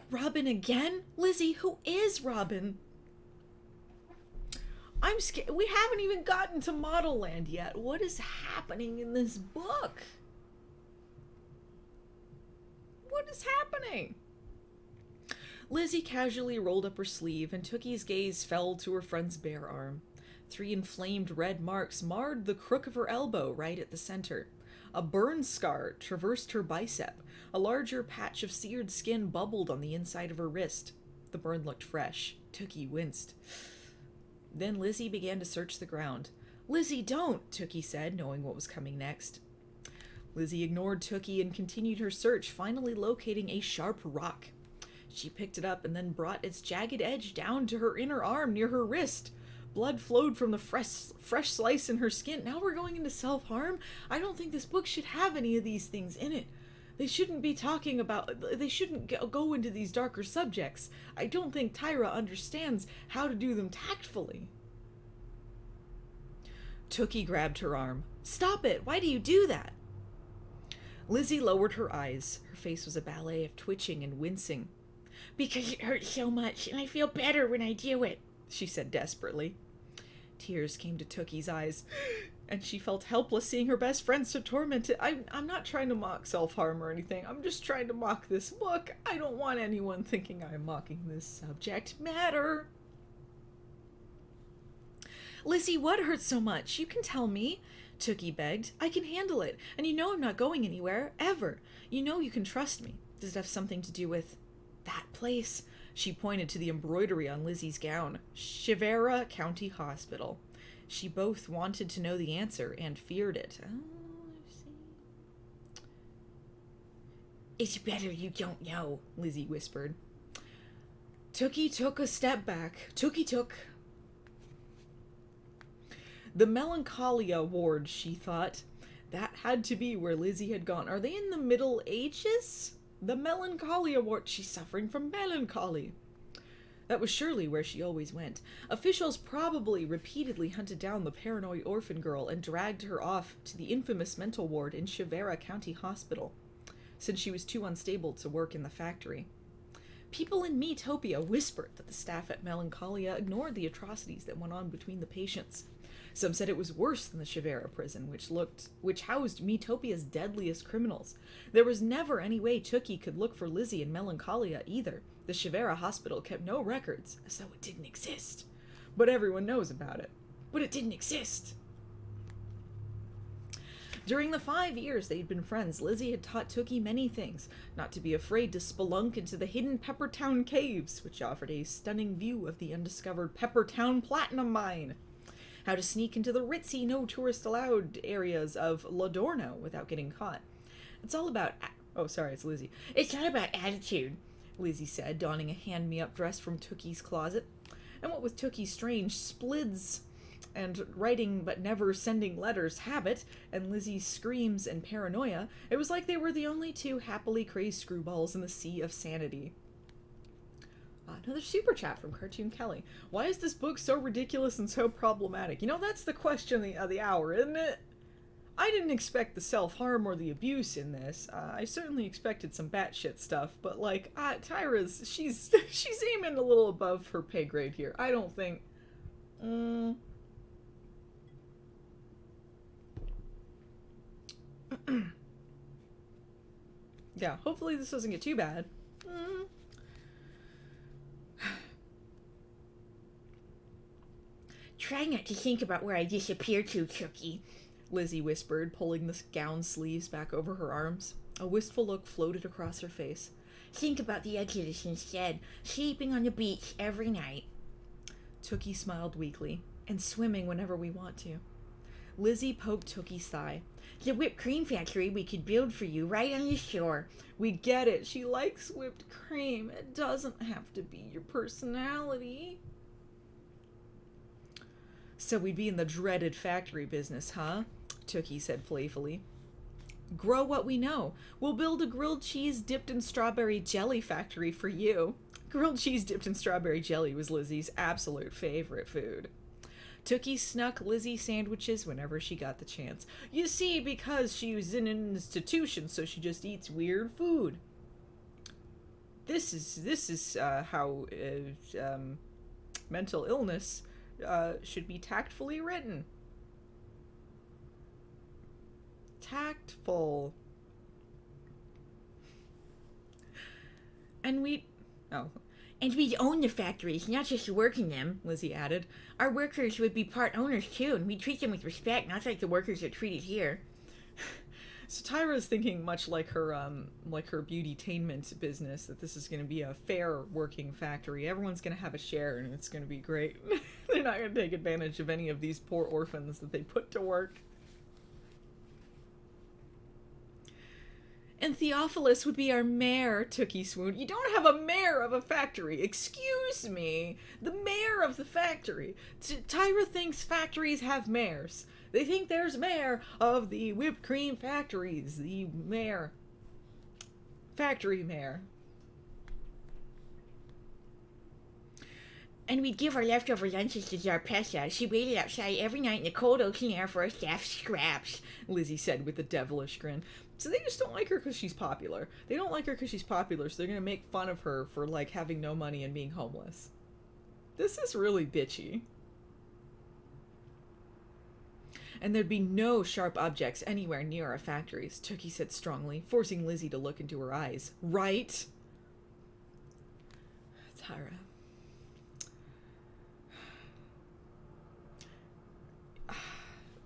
Robin again? Lizzie, who is Robin? I'm scared. We haven't even gotten to Modelland yet. What is happening in this book? What is happening? Lizzie casually rolled up her sleeve, and Tookie's gaze fell to her friend's bare arm. 3 inflamed red marks marred the crook of her elbow right at the center. A burn scar traversed her bicep. A larger patch of seared skin bubbled on the inside of her wrist. The burn looked fresh. Tookie winced. Then Lizzie began to search the ground. "Lizzie, don't," Tookie said, knowing what was coming next. Lizzie ignored Tookie and continued her search, finally locating a sharp rock. She picked it up and then brought its jagged edge down to her inner arm near her wrist. Blood flowed from the fresh slice in her skin. Now we're going into self-harm? I don't think this book should have any of these things in it. They shouldn't be talking about... They shouldn't go into these darker subjects. I don't think Tyra understands how to do them tactfully. Tookie grabbed her arm. "Stop it! Why do you do that?" Lizzie lowered her eyes. Her face was a ballet of twitching and wincing. "Because it hurts so much, and I feel better when I do it," she said desperately. Tears came to Tookie's eyes, and she felt helpless seeing her best friend so tormented. I'm not trying to mock self-harm or anything. I'm just trying to mock this book. I don't want anyone thinking I'm mocking this subject matter. "Lizzie, what hurts so much? You can tell me," Tookie begged. "I can handle it, and you know I'm not going anywhere, ever. You know you can trust me. Does it have something to do with that place?" She pointed to the embroidery on Lizzie's gown. "Shivera County Hospital." She both wanted to know the answer and feared it. Oh, I see. It's better you don't know, Lizzie whispered. Tookie took a step back. Tookie took. The Melancholia ward, she thought. That had to be where Lizzie had gone. Are they in the Middle Ages? The Melancholia ward. She's suffering from melancholy. That was surely where she always went. Officials probably repeatedly hunted down the paranoid orphan girl and dragged her off to the infamous mental ward in Shivera County Hospital, since she was too unstable to work in the factory. People in Metopia whispered that the staff at Melancholia ignored the atrocities that went on between the patients. Some said it was worse than the Shivera prison, which housed Metopia's deadliest criminals. There was never any way Tookie could look for Lizzie in Melancholia either. The Shivera hospital kept no records, as though it didn't exist. But everyone knows about it. But it didn't exist. During the 5 years they'd been friends, Lizzie had taught Tookie many things. Not to be afraid to spelunk into the hidden Peppertown caves, which offered a stunning view of the undiscovered Peppertown platinum mine. How to sneak into the ritzy, no tourist allowed areas of Lodorno without getting caught. It's all about... Oh, sorry, it's Lizzie. It's not about attitude, Lizzie said, donning a hand-me-up dress from Tookie's closet. And what with Tookie's strange splids and writing but never sending letters habit, and Lizzie's screams and paranoia, it was like they were the only two happily crazed screwballs in the sea of sanity. Another super chat from Cartoon Kelly. Why is this book so ridiculous and so problematic? You know, that's the question of the hour, isn't it? I didn't expect the self-harm or the abuse in this. I certainly expected some batshit stuff, but like, Tyra's, she's aiming a little above her pay grade here. I don't think... Yeah, hopefully this doesn't get too bad. Try not to think about where I disappeared to, Tookie, Lizzie whispered, pulling the gown sleeves back over her arms. A wistful look floated across her face. Think about the Exodus instead, sleeping on the beach every night. Tookie smiled weakly. And swimming whenever we want to. Lizzie poked Tookie's thigh. The whipped cream factory we could build for you right on the shore. We get it. She likes whipped cream. It doesn't have to be your personality. So we'd be in the dreaded factory business, huh? Tookie said playfully. Grow what we know. We'll build a grilled cheese dipped in strawberry jelly factory for you. Grilled cheese dipped in strawberry jelly was Lizzie's absolute favorite food. Tookie snuck Lizzie sandwiches whenever she got the chance. You see, because she was in an institution, so she just eats weird food. This is how mental illness should be tactfully written. Tactful. And we'd own the factories, not just work in them, Lizzie added. Our workers would be part owners too, and we'd treat them with respect, not like the workers are treated here. So Tyra's thinking much like her beauty-tainment business, that this is going to be a fair working factory. Everyone's going to have a share, and it's going to be great. They're not going to take advantage of any of these poor orphans that they put to work. And Theophilus would be our mayor, Tookie swooned. You don't have a mayor of a factory. Excuse me. The mayor of the factory. Tyra thinks factories have mayors. They think there's mayor of the whipped cream factories. The mayor. Factory mayor. And we'd give our leftover lunches to Zarpessa. She waited outside every night in the cold ocean air for us to have scraps, Lizzie said with a devilish grin. So they just don't like her because she's popular. They don't like her because she's popular, so they're going to make fun of her for, like, having no money and being homeless. This is really bitchy. And there'd be no sharp objects anywhere near our factories, Tookie said strongly, forcing Lizzie to look into her eyes. Right? Tyra.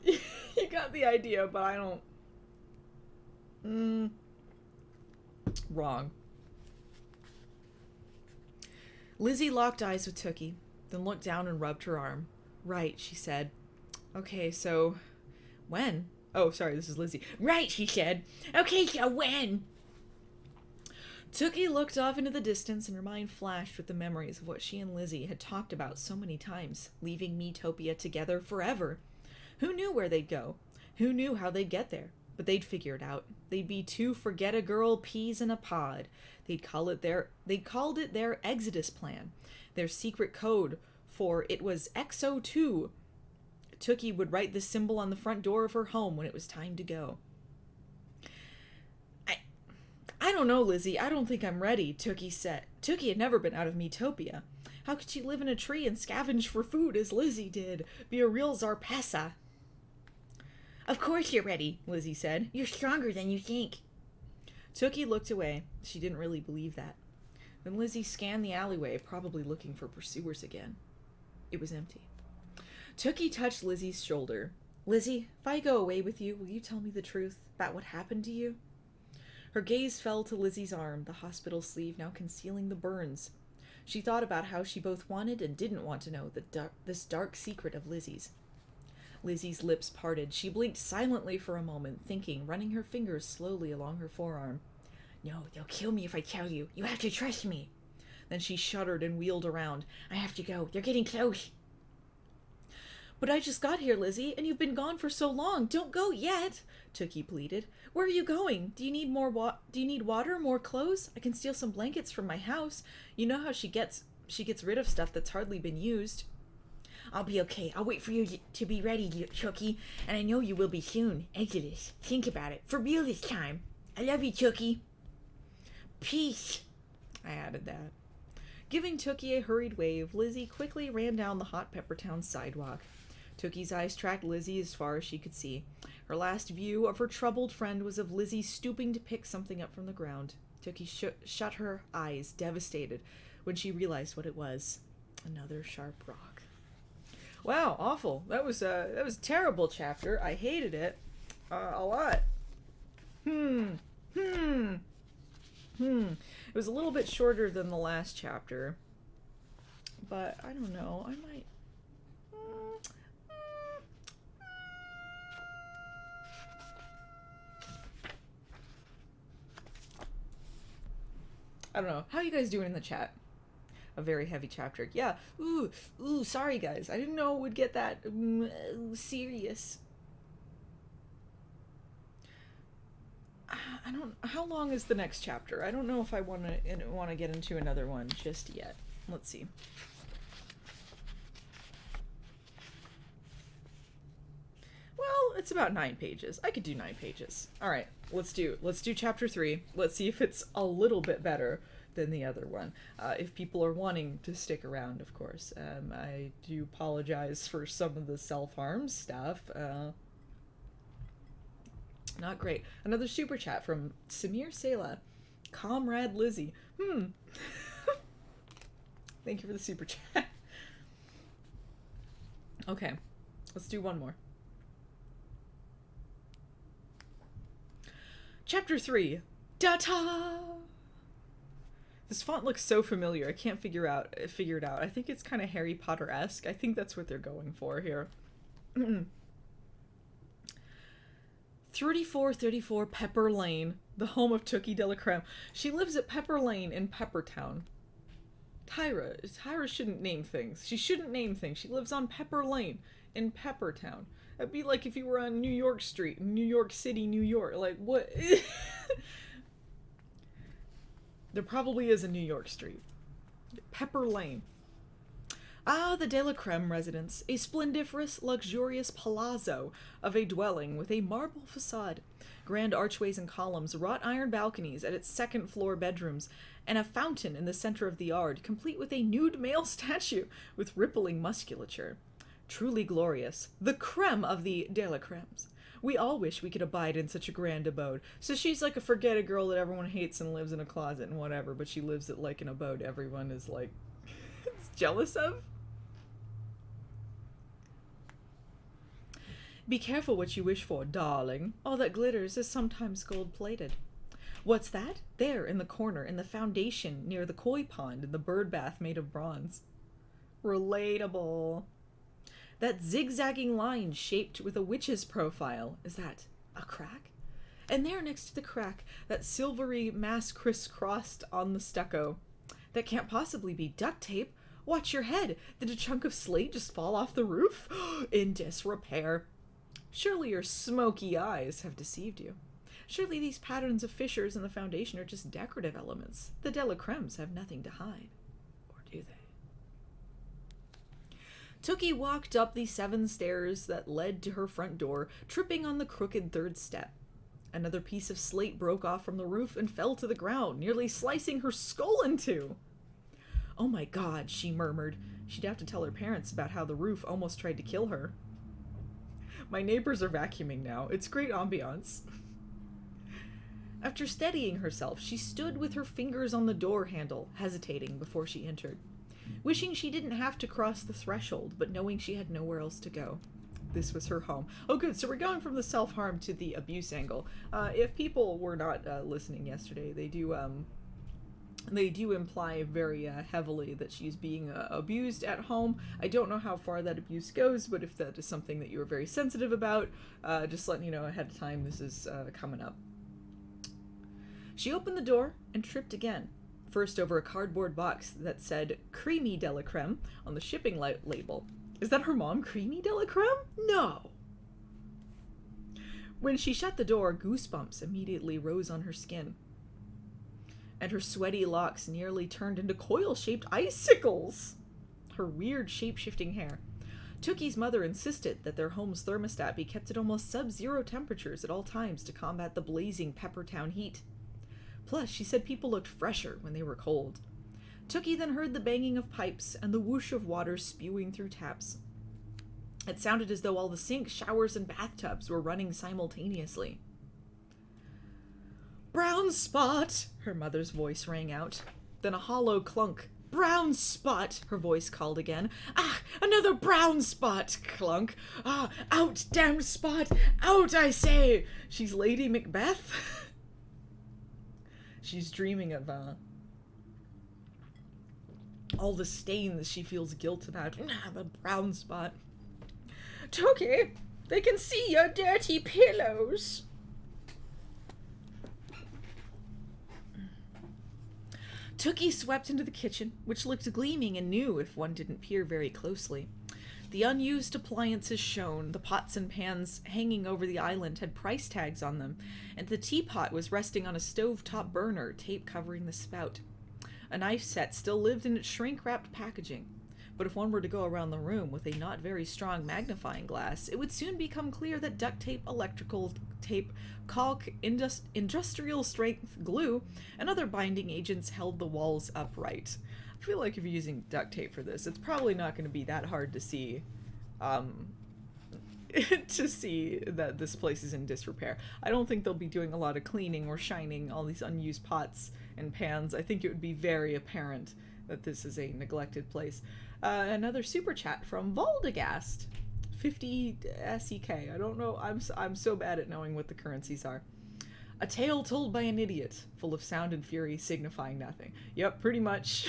You got the idea, but I don't... Wrong. Lizzie locked eyes with Tookie, then looked down and rubbed her arm. Right, she said. Okay, so when? Oh, sorry, this is Lizzie. Right, she said. Okay, so when? Tookie looked off into the distance and her mind flashed with the memories of what she and Lizzie had talked about so many times, leaving Metopia together forever. Who knew where they'd go? Who knew how they'd get there? But they'd figure it out. They'd be two forget-a-girl peas in a pod. They called it their Exodus plan, their secret code for it was XO2. Tookie would write the symbol on the front door of her home when it was time to go. I don't know, Lizzie. I don't think I'm ready, Tookie said. Tookie had never been out of Metopia. How could she live in a tree and scavenge for food as Lizzie did? Be a real Zarpessa. Of course you're ready, Lizzie said. You're stronger than you think. Tookie looked away. She didn't really believe that. Then Lizzie scanned the alleyway, probably looking for pursuers again. It was empty. Tookie touched Lizzie's shoulder. Lizzie, if I go away with you, will you tell me the truth about what happened to you? Her gaze fell to Lizzie's arm, the hospital sleeve now concealing the burns. She thought about how she both wanted and didn't want to know this dark secret of Lizzie's. Lizzie's lips parted. She blinked silently for a moment, thinking, running her fingers slowly along her forearm. No, they'll kill me if I tell you. You have to trust me. Then she shuddered and wheeled around. I have to go. They're getting close. But I just got here, Lizzie, and you've been gone for so long. Don't go yet, Tookie pleaded. Where are you going? Do you need do you need water, more clothes? I can steal some blankets from my house. You know how she gets rid of stuff that's hardly been used. I'll be okay. I'll wait for you to be ready, Tookie, and I know you will be soon. Exodus. Think about it. For real this time. I love you, Tookie. Peace. I added that. Giving Tookie a hurried wave, Lizzie quickly ran down the Hot Pepper Town sidewalk. Tookie's eyes tracked Lizzie as far as she could see. Her last view of her troubled friend was of Lizzie stooping to pick something up from the ground. Tookie shut her eyes, devastated, when she realized what it was. Another sharp rock. Wow, awful. That was a terrible chapter. I hated it a lot. It was a little bit shorter than the last chapter, but I don't know. I might. I don't know. How are you guys doing in the chat? A very heavy chapter. Yeah. Ooh, sorry guys. I didn't know it would get that serious. I don't. How long is the next chapter? I don't know if I want to get into another one just yet. Let's see. Well, it's about 9 pages. I could do 9 pages. All right, let's do chapter 3. Let's see if it's a little bit better than the other one. If people are wanting to stick around, of course. I do apologize for some of the self-harm stuff. Not great. Another super chat from Samir Sela. Comrade Lizzie. Thank you for the super chat. Okay, let's do one more. Chapter 3. Data! This font looks so familiar. I can't figure it out. I think it's kind of Harry Potter-esque. I think that's what they're going for here. 3434 Pepper Lane, the home of Tookie de la Creme. She lives at Pepper Lane in Peppertown. Tyra shouldn't name things. She shouldn't name things. She lives on Pepper Lane in Peppertown. That'd be like if you were on New York Street, New York City, New York. Like, what? There probably is a New York Street. Pepper Lane. Ah, the De la Creme residence, a splendiferous, luxurious palazzo of a dwelling with a marble facade, grand archways and columns, wrought iron balconies at its second-floor bedrooms, and a fountain in the center of the yard, complete with a nude male statue with rippling musculature. Truly glorious. The creme of the De la Cremes. We all wish we could abide in such a grand abode. So she's like a forget-a-girl that everyone hates and lives in a closet and whatever, but she lives at like an abode everyone is like jealous of. Be careful what you wish for, darling. All that glitters is sometimes gold-plated. What's that? There, in the corner, in the foundation, near the koi pond, in the bird bath made of bronze. Relatable. That zigzagging line shaped with a witch's profile. Is that a crack? And there next to the crack, that silvery mass crisscrossed on the stucco. That can't possibly be duct tape. Watch your head. Did a chunk of slate just fall off the roof? In disrepair. Surely your smoky eyes have deceived you. Surely these patterns of fissures in the foundation are just decorative elements. The Delacremes have nothing to hide. Or do they? Tookie walked up the 7 stairs that led to her front door, tripping on the crooked 3rd step. Another piece of slate broke off from the roof and fell to the ground, nearly slicing her skull in two. Oh my God, she murmured. She'd have to tell her parents about how the roof almost tried to kill her. My neighbors are vacuuming now. It's great ambiance. After steadying herself, she stood with her fingers on the door handle, hesitating before she entered. Wishing she didn't have to cross the threshold, but knowing she had nowhere else to go. This was her home. Oh, good. So we're going from the self-harm to the abuse angle. If people were not listening yesterday, they do imply very heavily that she's being abused at home. I don't know how far that abuse goes, but if that is something that you're very sensitive about, just letting you know ahead of time, this is coming up. She opened the door and tripped again. First over a cardboard box that said Creamy Delacreme on the shipping label. Is that her mom, Creamy Delacreme? No! When she shut the door, goosebumps immediately rose on her skin. And her sweaty locks nearly turned into coil-shaped icicles. Her weird shape-shifting hair. Tookie's mother insisted that their home's thermostat be kept at almost sub-zero temperatures at all times to combat the blazing Peppertown heat. Plus, she said people looked fresher when they were cold. Tookie then heard the banging of pipes and the whoosh of water spewing through taps. It sounded as though all the sinks, showers, and bathtubs were running simultaneously. "Brown spot!" her mother's voice rang out. Then a hollow clunk. "Brown spot!" her voice called again. "Ah, another brown spot!" Clunk. "Ah, out, damn spot! Out, I say!" She's Lady Macbeth. She's dreaming of, all the stains she feels guilt about. The brown spot. "Tookie, they can see your dirty pillows." Tookie swept into the kitchen, which looked gleaming and new if one didn't peer very closely. The unused appliances shone, the pots and pans hanging over the island had price tags on them, and the teapot was resting on a stove-top burner, tape covering the spout. A knife set still lived in its shrink-wrapped packaging, but if one were to go around the room with a not very strong magnifying glass, it would soon become clear that duct tape, electrical tape, caulk, industrial-strength glue, and other binding agents held the walls upright. I feel like if you're using duct tape for this, it's probably not going to be that hard to see, to see that this place is in disrepair. I don't think they'll be doing a lot of cleaning or shining all these unused pots and pans. I think it would be very apparent that this is a neglected place. Another super chat from Valdegast, 50 SEK. I don't know. I'm so bad at knowing what the currencies are. A tale told by an idiot, full of sound and fury, signifying nothing. Yep, pretty much.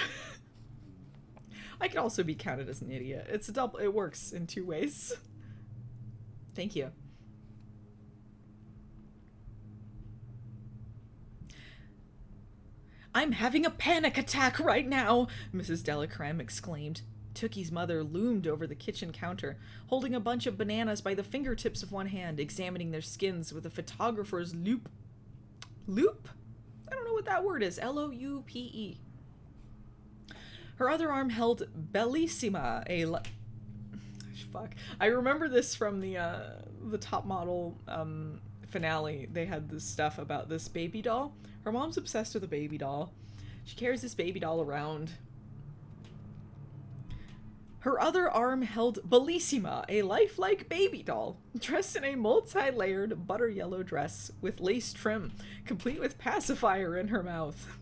I could also be counted as an idiot. It's a double. It works in 2 ways. Thank you. "I'm having a panic attack right now," Mrs. Delacreme exclaimed. Tookie's mother loomed over the kitchen counter, holding a bunch of bananas by the fingertips of one hand, examining their skins with a photographer's loupe. Loupe? I don't know what that word is. L-O-U-P-E. Her other arm held Bellissima, fuck. I remember this from the Top Model finale. They had this stuff about this baby doll. Her mom's obsessed with a baby doll. She carries this baby doll around. Her other arm held Bellissima, a lifelike baby doll, dressed in a multi-layered butter yellow dress with lace trim, complete with pacifier in her mouth.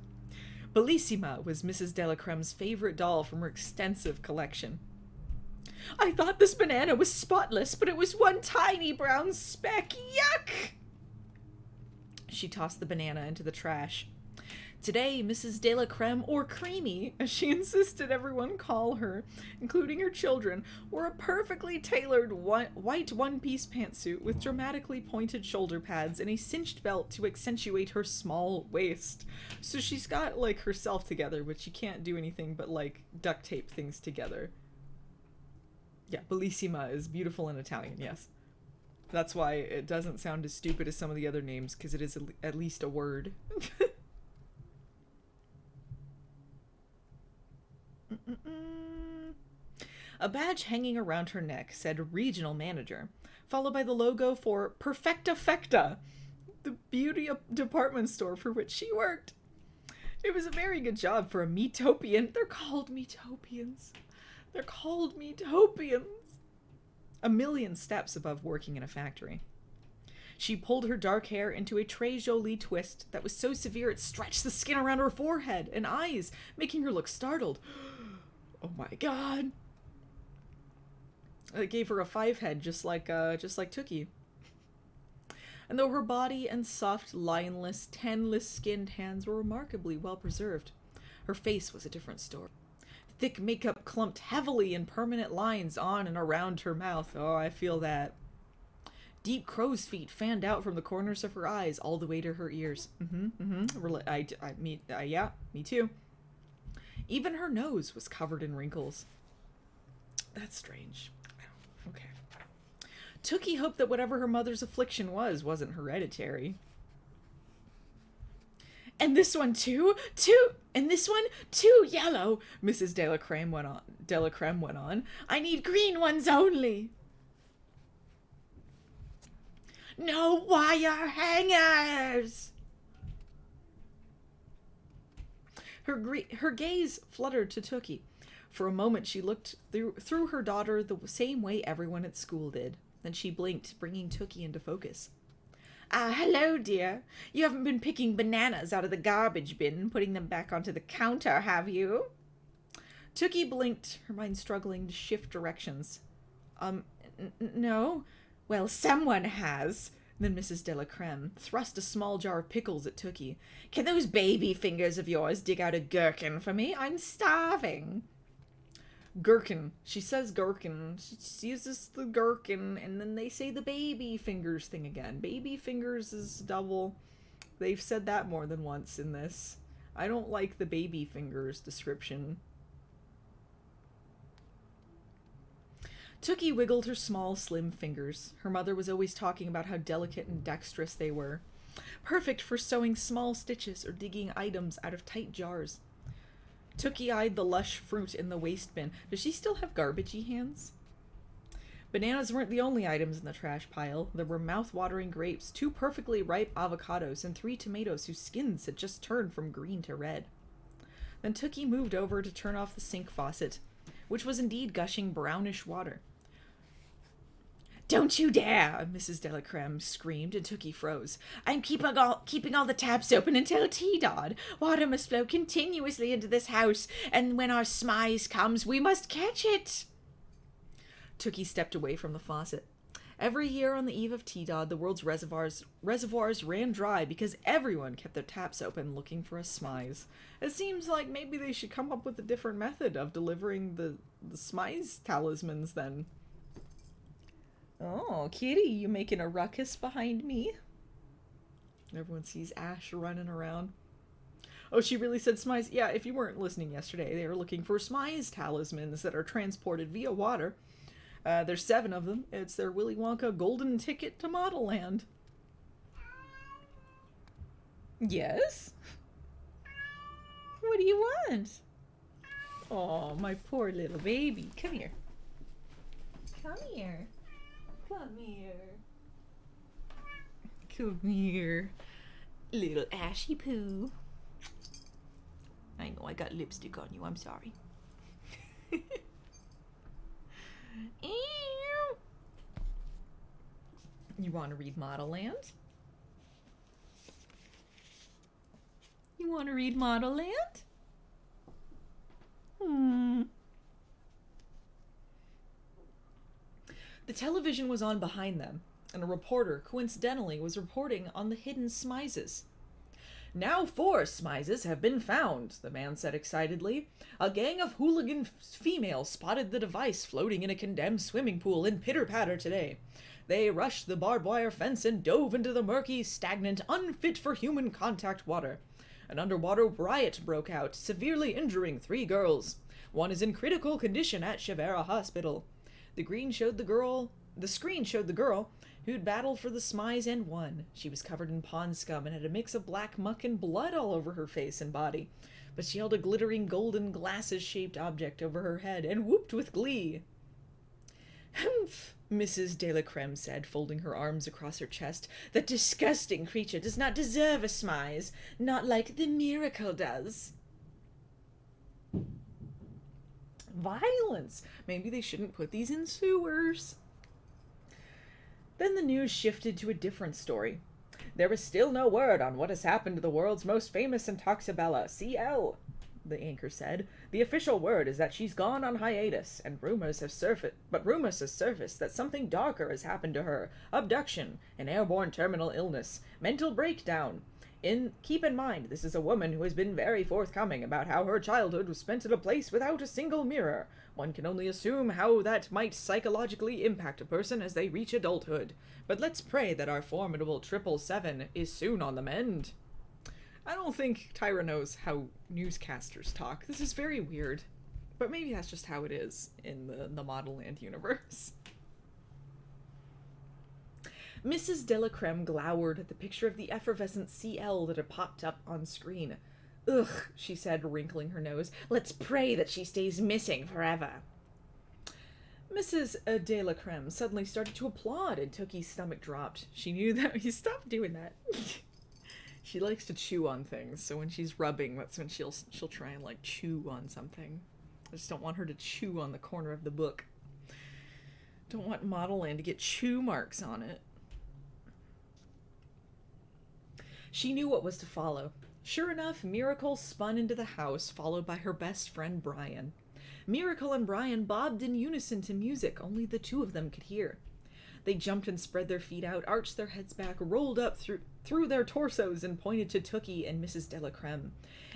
Bellissima was Mrs. Delacreme's favorite doll from her extensive collection. "I thought this banana was spotless, but it was one tiny brown speck. Yuck!" She tossed the banana into the trash. Today, Mrs. De la Creme, or Creamy, as she insisted everyone call her, including her children, wore a perfectly tailored white one-piece pantsuit with dramatically pointed shoulder pads and a cinched belt to accentuate her small waist. So she's got, like, herself together, but she can't do anything but, like, duct tape things together. Yeah, bellissima is beautiful in Italian, yes. That's why it doesn't sound as stupid as some of the other names, because it is at least a word. A badge hanging around her neck said Regional Manager, followed by the logo for Perfecta Fecta, the beauty department store for which she worked. It was a very good job for a Metopian. They're called Metopians. They're called Metopians. A million steps above working in a factory. She pulled her dark hair into a très jolie twist that was so severe it stretched the skin around her forehead and eyes, making her look startled. Oh my god. It gave her a 5 head, just like Tookie. And though her body and soft, lionless, tanless skinned hands were remarkably well preserved, her face was a different story. Thick makeup clumped heavily in permanent lines on and around her mouth. Oh, I feel that. Deep crow's feet fanned out from the corners of her eyes all the way to her ears. Yeah, me too. Even her nose was covered in wrinkles. That's strange. Okay. Tookie hoped that whatever her mother's affliction wasn't hereditary. And this one too? And this one too yellow, Mrs. De la Creme went on. I need green ones only. No wire hangers! Her gaze fluttered to Tookie. For a moment she looked through her daughter the same way everyone at school did. Then she blinked, bringing Tookie into focus. Hello, dear. You haven't been picking bananas out of the garbage bin and putting them back onto the counter, have you? Tookie blinked, her mind struggling to shift directions. No. Well, someone has. Then Mrs. De la Creme thrust a small jar of pickles at Tookie. Can those baby fingers of yours dig out a gherkin for me? I'm starving. Gherkin. She says gherkin. She uses the gherkin, and then they say the baby fingers thing again. Baby fingers is double. They've said that more than once in this. I don't like the baby fingers description. Tookie wiggled her small, slim fingers. Her mother was always talking about how delicate and dexterous they were. Perfect for sewing small stitches or digging items out of tight jars. Tookie eyed the lush fruit in the waste bin. Does she still have garbagey hands? Bananas weren't the only items in the trash pile. There were mouth-watering grapes, 2 perfectly ripe avocados, and 3 tomatoes whose skins had just turned from green to red. Then Tookie moved over to turn off the sink faucet, which was indeed gushing brownish water. Don't you dare, Mrs. De la Creme screamed, and Tookie froze. I'm keeping all the taps open until T-Dod. Water must flow continuously into this house, and when our smize comes, we must catch it. Tookie stepped away from the faucet. Every year on the eve of T-Dod, the world's reservoirs ran dry because everyone kept their taps open looking for a smize. It seems like maybe they should come up with a different method of delivering the smize talismans then. Oh, kitty, you making a ruckus behind me? Everyone sees Ash running around. Oh, she really said smize. Yeah, if you weren't listening yesterday, they are looking for smize talismans that are transported via water. There's 7 of them. It's their Willy Wonka golden ticket to Modelland. Yes? What do you want? Oh, my poor little baby. Come here. Come here. Come here. Come here. Little Ashy Poo. I know I got lipstick on you. I'm sorry. You want to read Modelland? You want to read Modelland? The television was on behind them, and a reporter, coincidentally, was reporting on the hidden smizes. Now 4 Smizes have been found, the man said excitedly. A gang of hooligan females spotted the device floating in a condemned swimming pool in Pitter-Patter today. They rushed the barbed wire fence and dove into the murky, stagnant, unfit for human contact water. An underwater riot broke out, severely injuring 3 girls. One is in critical condition at Shivera Hospital. The screen showed the girl who'd battled for the Smize and won. She was covered in pond scum and had a mix of black muck and blood all over her face and body. But she held a glittering golden glasses-shaped object over her head and whooped with glee. "Humph," Mrs. de la Creme said, folding her arms across her chest. "That disgusting creature does not deserve a Smize, not like the Miracle does." Violence! Maybe they shouldn't put these in sewers. Then the news shifted to a different story. There is still no word on what has happened to the world's most famous Intoxibella, CL, the anchor said. The official word is that she's gone on hiatus, and rumors have surfaced that something darker has happened to her. Abduction, an airborne terminal illness, mental breakdown. Keep in mind, this is a woman who has been very forthcoming about how her childhood was spent in a place without a single mirror. One can only assume how that might psychologically impact a person as they reach adulthood. But let's pray that our formidable 777 is soon on the mend. I don't think Tyra knows how newscasters talk. This is very weird. But maybe that's just how it is in the Modelland universe. Mrs. de la Creme glowered at the picture of the effervescent CL that had popped up on screen. "Ugh," she said, wrinkling her nose. "Let's pray that she stays missing forever." Mrs. de la Creme suddenly started to applaud, and Tookie's stomach dropped. She knew that he stopped doing that. She likes to chew on things, so when she's rubbing, that's when she'll try and like chew on something. I just don't want her to chew on the corner of the book. Don't want Modelland to get chew marks on it. She knew what was to follow. Sure enough, Miracle spun into the house, followed by her best friend Brian. Miracle and Brian bobbed in unison to music only the 2 of them could hear. They jumped and spread their feet out, arched their heads back, rolled up through their torsos, and pointed to Tookie and Mrs. de la Creme.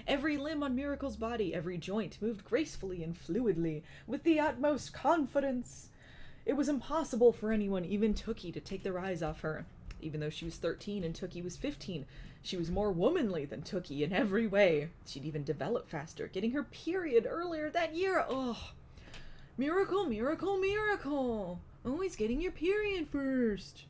Every limb on Miracle's body, every joint, moved gracefully and fluidly, with the utmost confidence. It was impossible for anyone, even Tookie, to take their eyes off her. Even though she was 13 and Tookie was 15, she was more womanly than Tookie in every way. She'd even developed faster, getting her period earlier that year. Oh, Miracle, Miracle, Miracle! Always getting your period first.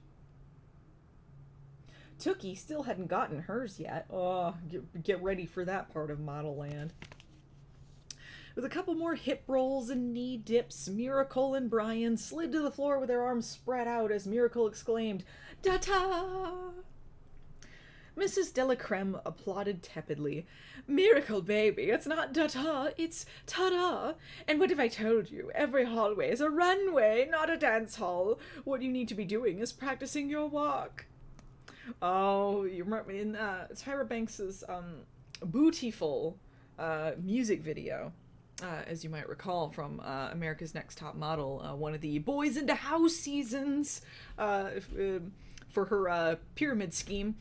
Tookie still hadn't gotten hers yet. Oh, get ready for that part of Modelland. With a couple more hip rolls and knee dips, Miracle and Brian slid to the floor with their arms spread out as Miracle exclaimed, "Da-ta!" Mrs. de la Creme applauded tepidly. "Miracle, baby, it's not da-ta, it's ta-da! And what have I told you? Every hallway is a runway, not a dance hall. What you need to be doing is practicing your walk." Oh, you remember in Tyra Banks's Bootyful music video. As you might recall from America's Next Top Model, one of the Boys into House seasons, for her pyramid scheme,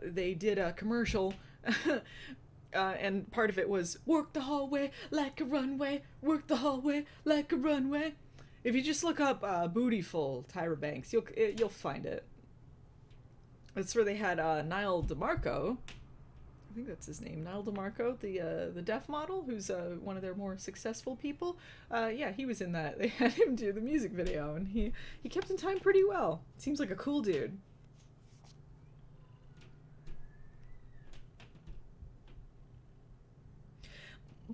they did a commercial, and part of it was, "Work the hallway like a runway, work the hallway like a runway." If you just look up Bootyful Tyra Banks, you'll find it. That's where they had Niall DeMarco. I think that's his name, Niall DeMarco, the deaf model, who's one of their more successful people. Yeah, he was in that. They had him do the music video, and he kept in time pretty well. Seems like a cool dude.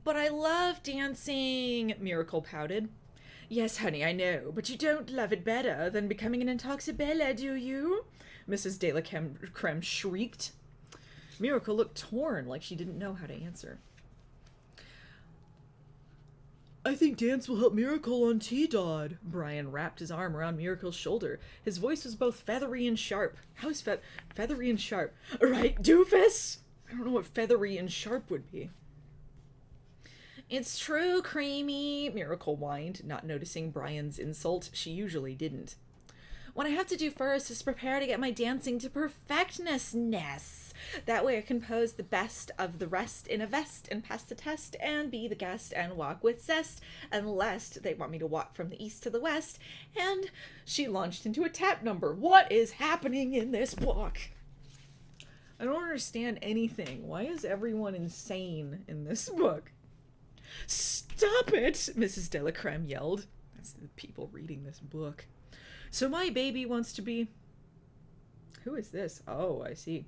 "But I love dancing," Miracle pouted. "Yes, honey, I know, but you don't love it better than becoming an Intoxibella, do you?" Mrs. de la Creme shrieked. Miracle looked torn, like she didn't know how to answer. "I think dance will help Miracle on T-Dod." Brian wrapped his arm around Miracle's shoulder. His voice was both feathery and sharp. How is feathery and sharp? "Right, doofus?" I don't know what feathery and sharp would be. "It's true, Creamy," Miracle whined, not noticing Brian's insult. She usually didn't. What I have to do first is prepare to get my dancing to perfectness. That way I can pose the best of the rest in a vest and pass the test and be the guest and walk with zest, unless they want me to walk from the east to the west. And she launched into a tap number. What is happening in this book? I don't understand anything. Why is everyone insane in this book? Stop it! Mrs. Delacreme yelled. That's the people reading this book. So my baby wants to be... Who is this? Oh, I see.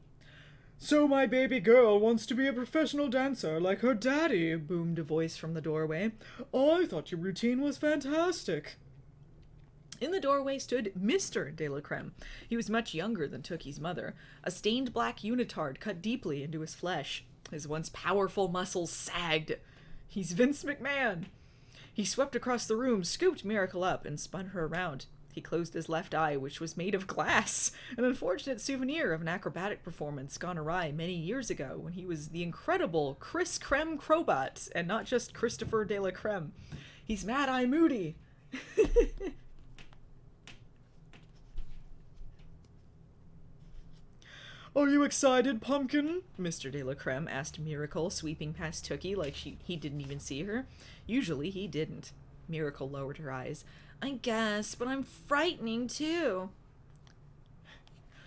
So my baby girl wants to be a professional dancer like her daddy, boomed a voice from the doorway. I thought your routine was fantastic. In the doorway stood Mr. Delacreme. He was much younger than Tookie's mother, a stained black unitard cut deeply into his flesh. His once powerful muscles sagged. He's Vince McMahon. He swept across the room, scooped Miracle up, and spun her around. He closed his left eye, which was made of glass, an unfortunate souvenir of an acrobatic performance gone awry many years ago when he was the incredible Chris Creme Crobot, and not just Christopher Delacreme. He's Mad-Eye Moody. Are you excited, Pumpkin? Mr. Delacreme asked Miracle, sweeping past Tookie like he didn't even see her. Usually he didn't. Miracle lowered her eyes. I guess, but I'm frightening too.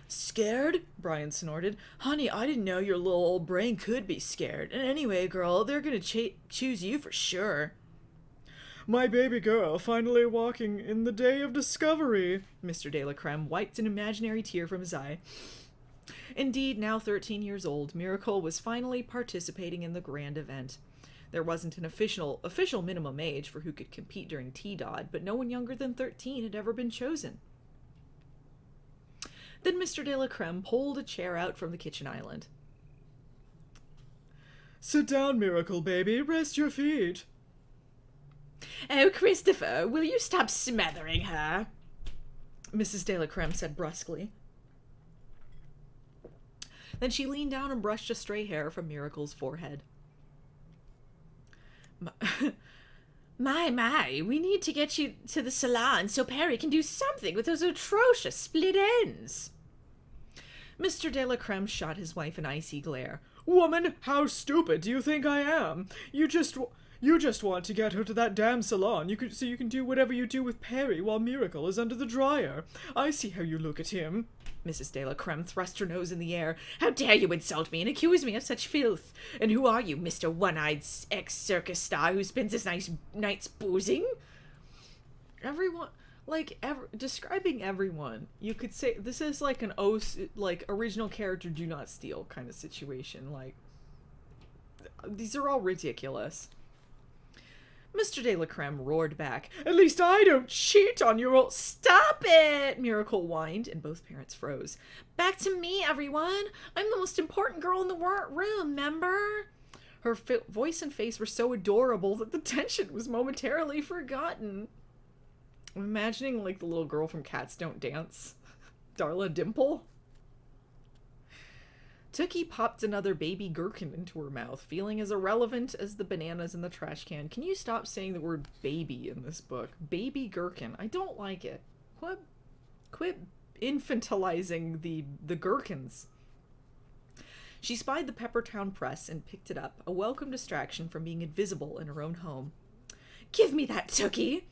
Scared? Brian snorted. Honey, I didn't know your little old brain could be scared. And anyway, girl, they're gonna choose you for sure. My baby girl finally walking in the day of discovery. Mr. Delacreme wiped an imaginary tear from his eye. Indeed, now 13 years old, Miracle was finally participating in the grand event. There wasn't an official minimum age for who could compete during T-Dod, but no one younger than 13 had ever been chosen. Then Mr. Delacreme pulled a chair out from the kitchen island. Sit down, Miracle baby. Rest your feet. Oh, Christopher, will you stop smothering her? Mrs. Delacreme said brusquely. Then she leaned down and brushed a stray hair from Miracle's forehead. My, we need to get you to the salon so Perry can do something with those atrocious split ends. Mr. Delacreme shot his wife an icy glare. Woman, how stupid do you think I am? You just want to get her to that damn salon so you can do whatever you do with Perry while Miracle is under the dryer. I see how you look at him. Mrs. Delacreme thrust her nose in the air. How dare you insult me and accuse me of such filth? And who are you, Mr. One-Eyed ex-circus star who spends his nights boozing? Everyone, describing everyone, you could say this is like an original character do not steal kind of situation. Like, these are all ridiculous. Mr. Delacreme roared back. At least I don't cheat on your old... Stop it! Miracle whined, and both parents froze. Back to me, everyone! I'm the most important girl in the room, member? Her voice and face were so adorable that the tension was momentarily forgotten. I'm imagining, like, the little girl from Cats Don't Dance. Darla Dimple. Tookie popped another baby gherkin into her mouth, feeling as irrelevant as the bananas in the trash can. Can you stop saying the word baby in this book? Baby gherkin. I don't like it. Quit infantilizing the gherkins. She spied the Peppertown Press and picked it up, a welcome distraction from being invisible in her own home. Give me that, Tookie,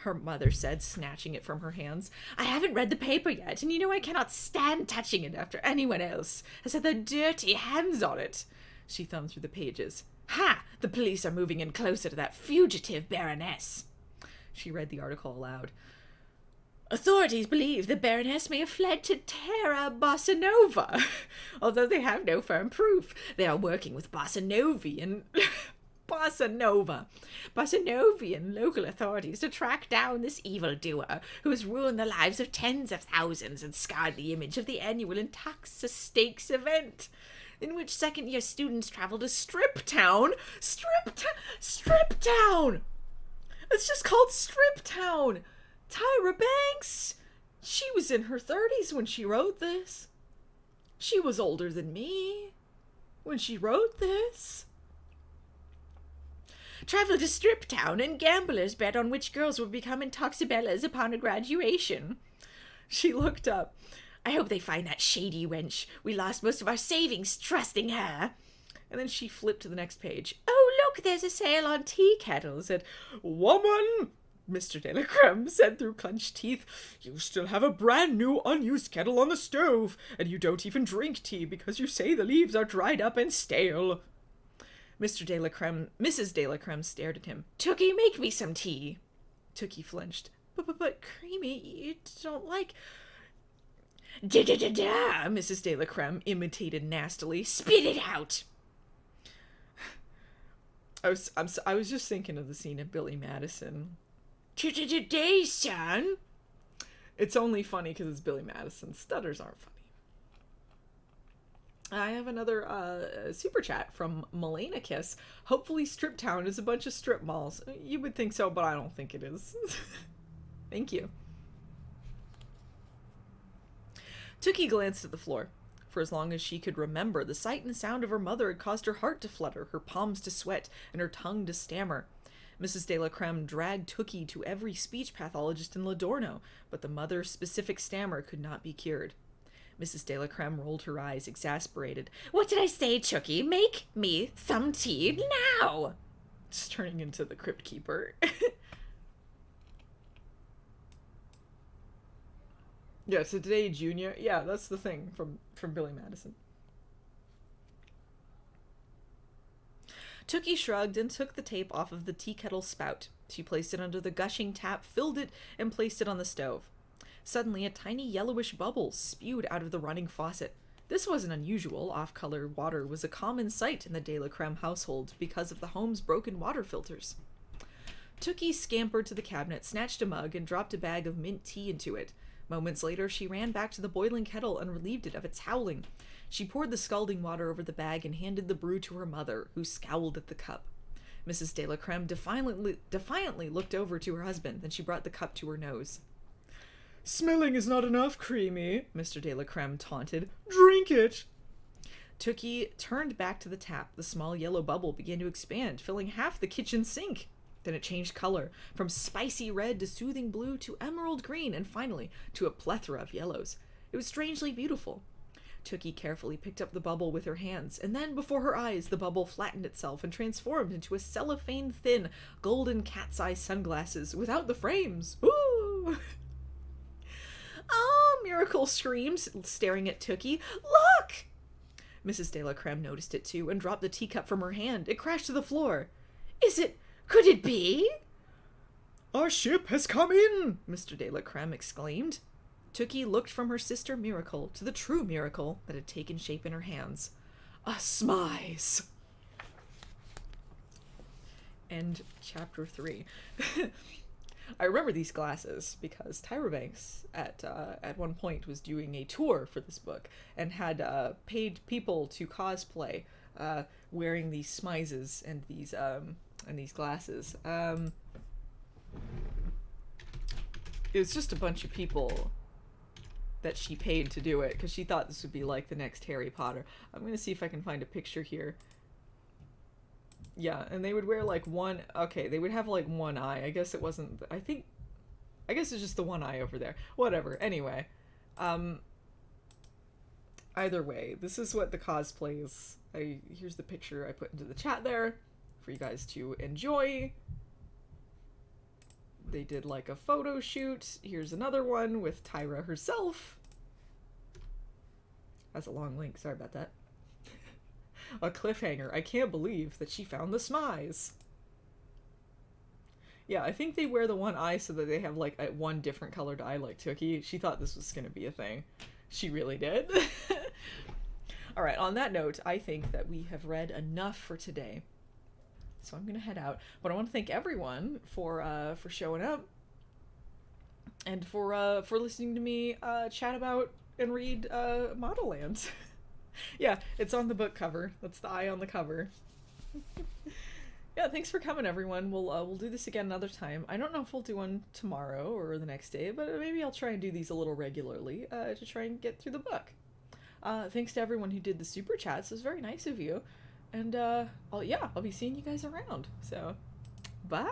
her mother said, snatching it from her hands. I haven't read the paper yet, and you know I cannot stand touching it after anyone else has had their dirty hands on it. She thumbed through the pages. Ha! The police are moving in closer to that fugitive Baroness. She read the article aloud. Authorities believe the Baroness may have fled to Terra Bossa Nova, although they have no firm proof. They are working with Bossa Novian local authorities to track down this evildoer who has ruined the lives of tens of thousands and scarred the image of the annual Intaxa Stakes event, in which second-year students travel to Strip Town. Strip Town! It's just called Strip Town! Tyra Banks! She was in her 30s when she wrote this. She was older than me when she wrote this. Travel to Strip Town and gamblers bet on which girls will become Intoxibellas upon a graduation. She looked up. I hope they find that shady wench. We lost most of our savings trusting her. And then she flipped to the next page. Oh, look, there's a sale on tea kettles. And, woman, Mr. de la Creme said through clenched teeth, you still have a brand new unused kettle on the stove, and you don't even drink tea because you say the leaves are dried up and stale. Mrs. de la Creme stared at him. Tookie, make me some tea. Tookie flinched. But Creamy, you don't like... Da-da-da-da, Mrs. de la Creme imitated nastily. Spit it out. I was just thinking of the scene of Billy Madison. Today, son. It's only funny because it's Billy Madison. Stutters aren't funny. I have another super chat from Melena Kiss. Hopefully Strip Town is a bunch of strip malls. You would think so, but I don't think it is. Thank you. Tookie glanced at the floor. For as long as she could remember, the sight and sound of her mother had caused her heart to flutter, her palms to sweat, and her tongue to stammer. Mrs. de la Creme dragged Tookie to every speech pathologist in Ladorno, but the mother-specific stammer could not be cured. Mrs. de la Creme rolled her eyes, exasperated. What did I say, Tookie? Make me some tea now! Just turning into the Crypt Keeper. Yeah, so today, Junior. Yeah, that's the thing from Billy Madison. Tookie shrugged and took the tape off of the tea kettle spout. She placed it under the gushing tap, filled it, and placed it on the stove. Suddenly, a tiny yellowish bubble spewed out of the running faucet. This wasn't unusual. Off-color water was a common sight in the de la Creme household because of the home's broken water filters. Tookie scampered to the cabinet, snatched a mug, and dropped a bag of mint tea into it. Moments later, she ran back to the boiling kettle and relieved it of its howling. She poured the scalding water over the bag and handed the brew to her mother, who scowled at the cup. Mrs. de la Creme defiantly looked over to her husband, then she brought the cup to her nose. Smelling is not enough, Creamy, Mr. de la Creme taunted. Drink it! Tookie turned back to the tap. The small yellow bubble began to expand, filling half the kitchen sink. Then it changed color, from spicy red to soothing blue to emerald green, and finally to a plethora of yellows. It was strangely beautiful. Tookie carefully picked up the bubble with her hands, and then, before her eyes, the bubble flattened itself and transformed into a cellophane-thin, golden cat's-eye sunglasses without the frames. Ooh! Oh, Miracle screamed, staring at Tookie. Look! Mrs. de la Creme noticed it too and dropped the teacup from her hand. It crashed to the floor. Could it be? Our ship has come in, Mr. de la Creme exclaimed. Tookie looked from her sister Miracle to the true miracle that had taken shape in her hands. A smize. End chapter 3. I remember these glasses because Tyra Banks at one point was doing a tour for this book and had paid people to cosplay wearing these smizes and these glasses. It was just a bunch of people that she paid to do it because she thought this would be like the next Harry Potter. I'm gonna see if I can find a picture here. Yeah, and they would wear like one, okay, they would have like one eye. I guess it wasn't, I guess it's just the one eye over there. Whatever, anyway. Either way, this is what the cosplay is. Here's the picture I put into the chat there for you guys to enjoy. They did like a photo shoot. Here's another one with Tyra herself. That's a long link, sorry about that. A cliffhanger. I can't believe that she found the smize. Yeah, I think they wear the one eye so that they have like a one different colored eye like Tookie. She thought this was gonna be a thing. She really did. Alright, on that note, I think that we have read enough for today. So I'm gonna head out. But I want to thank everyone for showing up. And for listening to me chat about and read Modelland. Yeah, it's on the book cover. That's the eye on the cover. Yeah, thanks for coming, everyone. We'll do this again another time. I don't know if we'll do one tomorrow or the next day, but maybe I'll try and do these a little regularly to try and get through the book. Thanks to everyone who did the super chats. It was very nice of you. And I'll be seeing you guys around. So, bye!